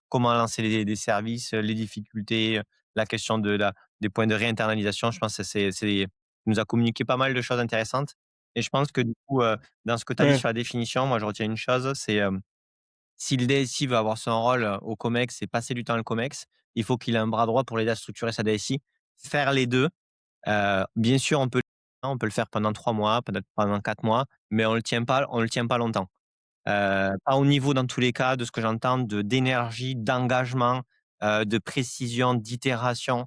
[SPEAKER 1] comment lancer des services, les difficultés, la question des points de réinternalisation. Je pense que il nous a communiqué pas mal de choses intéressantes et je pense que du coup, dans ce que tu as dit
[SPEAKER 2] Ouais.
[SPEAKER 1] sur la définition, moi je retiens une chose, c'est, si le DSI veut avoir son rôle, au COMEX et passer du temps au COMEX, il faut qu'il ait un bras droit pour l'aider à structurer sa DSI. Faire les 2, bien sûr, on peut le faire pendant 3 mois, peut-être pendant 4 mois, mais on le tient pas longtemps. Pas au niveau dans tous les cas de ce que j'entends d'énergie, d'engagement, de précision, d'itération,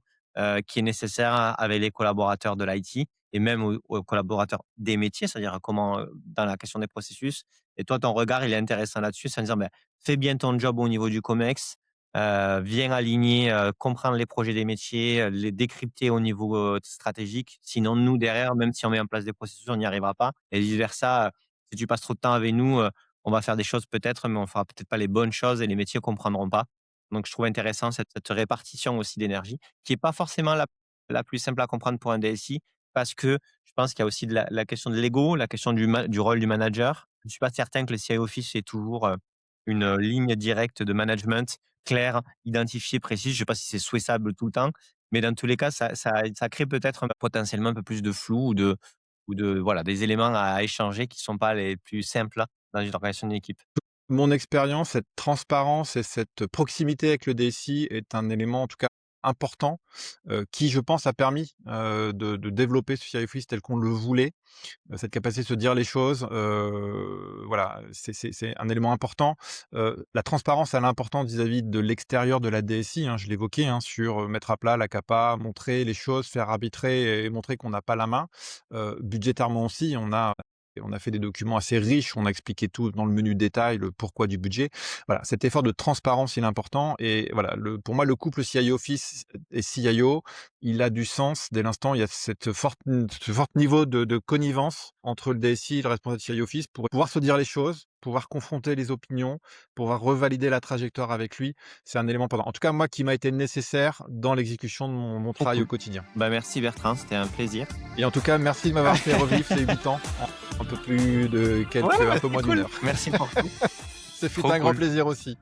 [SPEAKER 1] qui est nécessaire avec les collaborateurs de l'IT et même aux collaborateurs des métiers, c'est-à-dire comment, dans la question des processus et toi, ton regard, il est intéressant là-dessus, c'est de dire: «Beh, fais bien ton job au niveau du COMEX, viens aligner, comprendre les projets des métiers, les décrypter au niveau, stratégique. Sinon nous derrière, même si on met en place des processus, on n'y arrivera pas et vice versa, si tu passes trop de temps avec nous, on va faire des choses peut-être, mais on fera peut-être pas les bonnes choses et les métiers comprendront pas. Donc je trouve intéressant cette répartition aussi d'énergie, qui est pas forcément la plus simple à comprendre pour un DSI, parce que je pense qu'il y a aussi de la question de l'ego, la question du rôle du manager. Je ne suis pas certain que le CIO Office ait toujours, une, ligne directe de management claire, identifiée, précise. Je ne sais pas si c'est souhaitable tout le temps, mais dans tous les cas, ça crée peut-être potentiellement un peu plus de flou ou voilà, des éléments à échanger qui ne sont pas les plus simples dans une organisation d'une équipe.
[SPEAKER 2] Mon expérience, cette transparence et cette proximité avec le DSI est un élément, en tout cas, important, qui, je pense, a permis, de développer ce CI Office tel qu'on le voulait. Cette capacité de se dire les choses, voilà, c'est un élément important. La transparence, elle est importante vis-à-vis de l'extérieur de la DSI, hein, je l'évoquais, hein, sur, mettre à plat la capa, montrer les choses, faire arbitrer et montrer qu'on n'a pas la main. Budgétairement aussi, on a fait des documents assez riches, on a expliqué tout dans le menu détail, le pourquoi du budget. Voilà, cet effort de transparence, il est important et voilà, pour moi, le couple CI Office et CIO, il a du sens dès l'instant où il y a ce fort niveau de connivence entre le DSI et le responsable CI Office pour pouvoir se dire les choses, pouvoir confronter les opinions, pouvoir revalider la trajectoire avec lui. C'est un élément important. En tout cas, moi, qui m'a été nécessaire dans l'exécution de mon
[SPEAKER 1] Trop
[SPEAKER 2] travail au
[SPEAKER 1] cool.
[SPEAKER 2] quotidien.
[SPEAKER 1] Bah, merci Bertrand, c'était un plaisir.
[SPEAKER 2] Et en tout cas, merci de m'avoir fait revivre ces 8 ans un peu plus de
[SPEAKER 1] Ouais,
[SPEAKER 2] un peu
[SPEAKER 1] c'est
[SPEAKER 2] moins d'une
[SPEAKER 1] cool.
[SPEAKER 2] heure.
[SPEAKER 1] Merci pour tout.
[SPEAKER 2] Ce fut
[SPEAKER 1] Trop
[SPEAKER 2] un grand
[SPEAKER 1] cool.
[SPEAKER 2] plaisir aussi.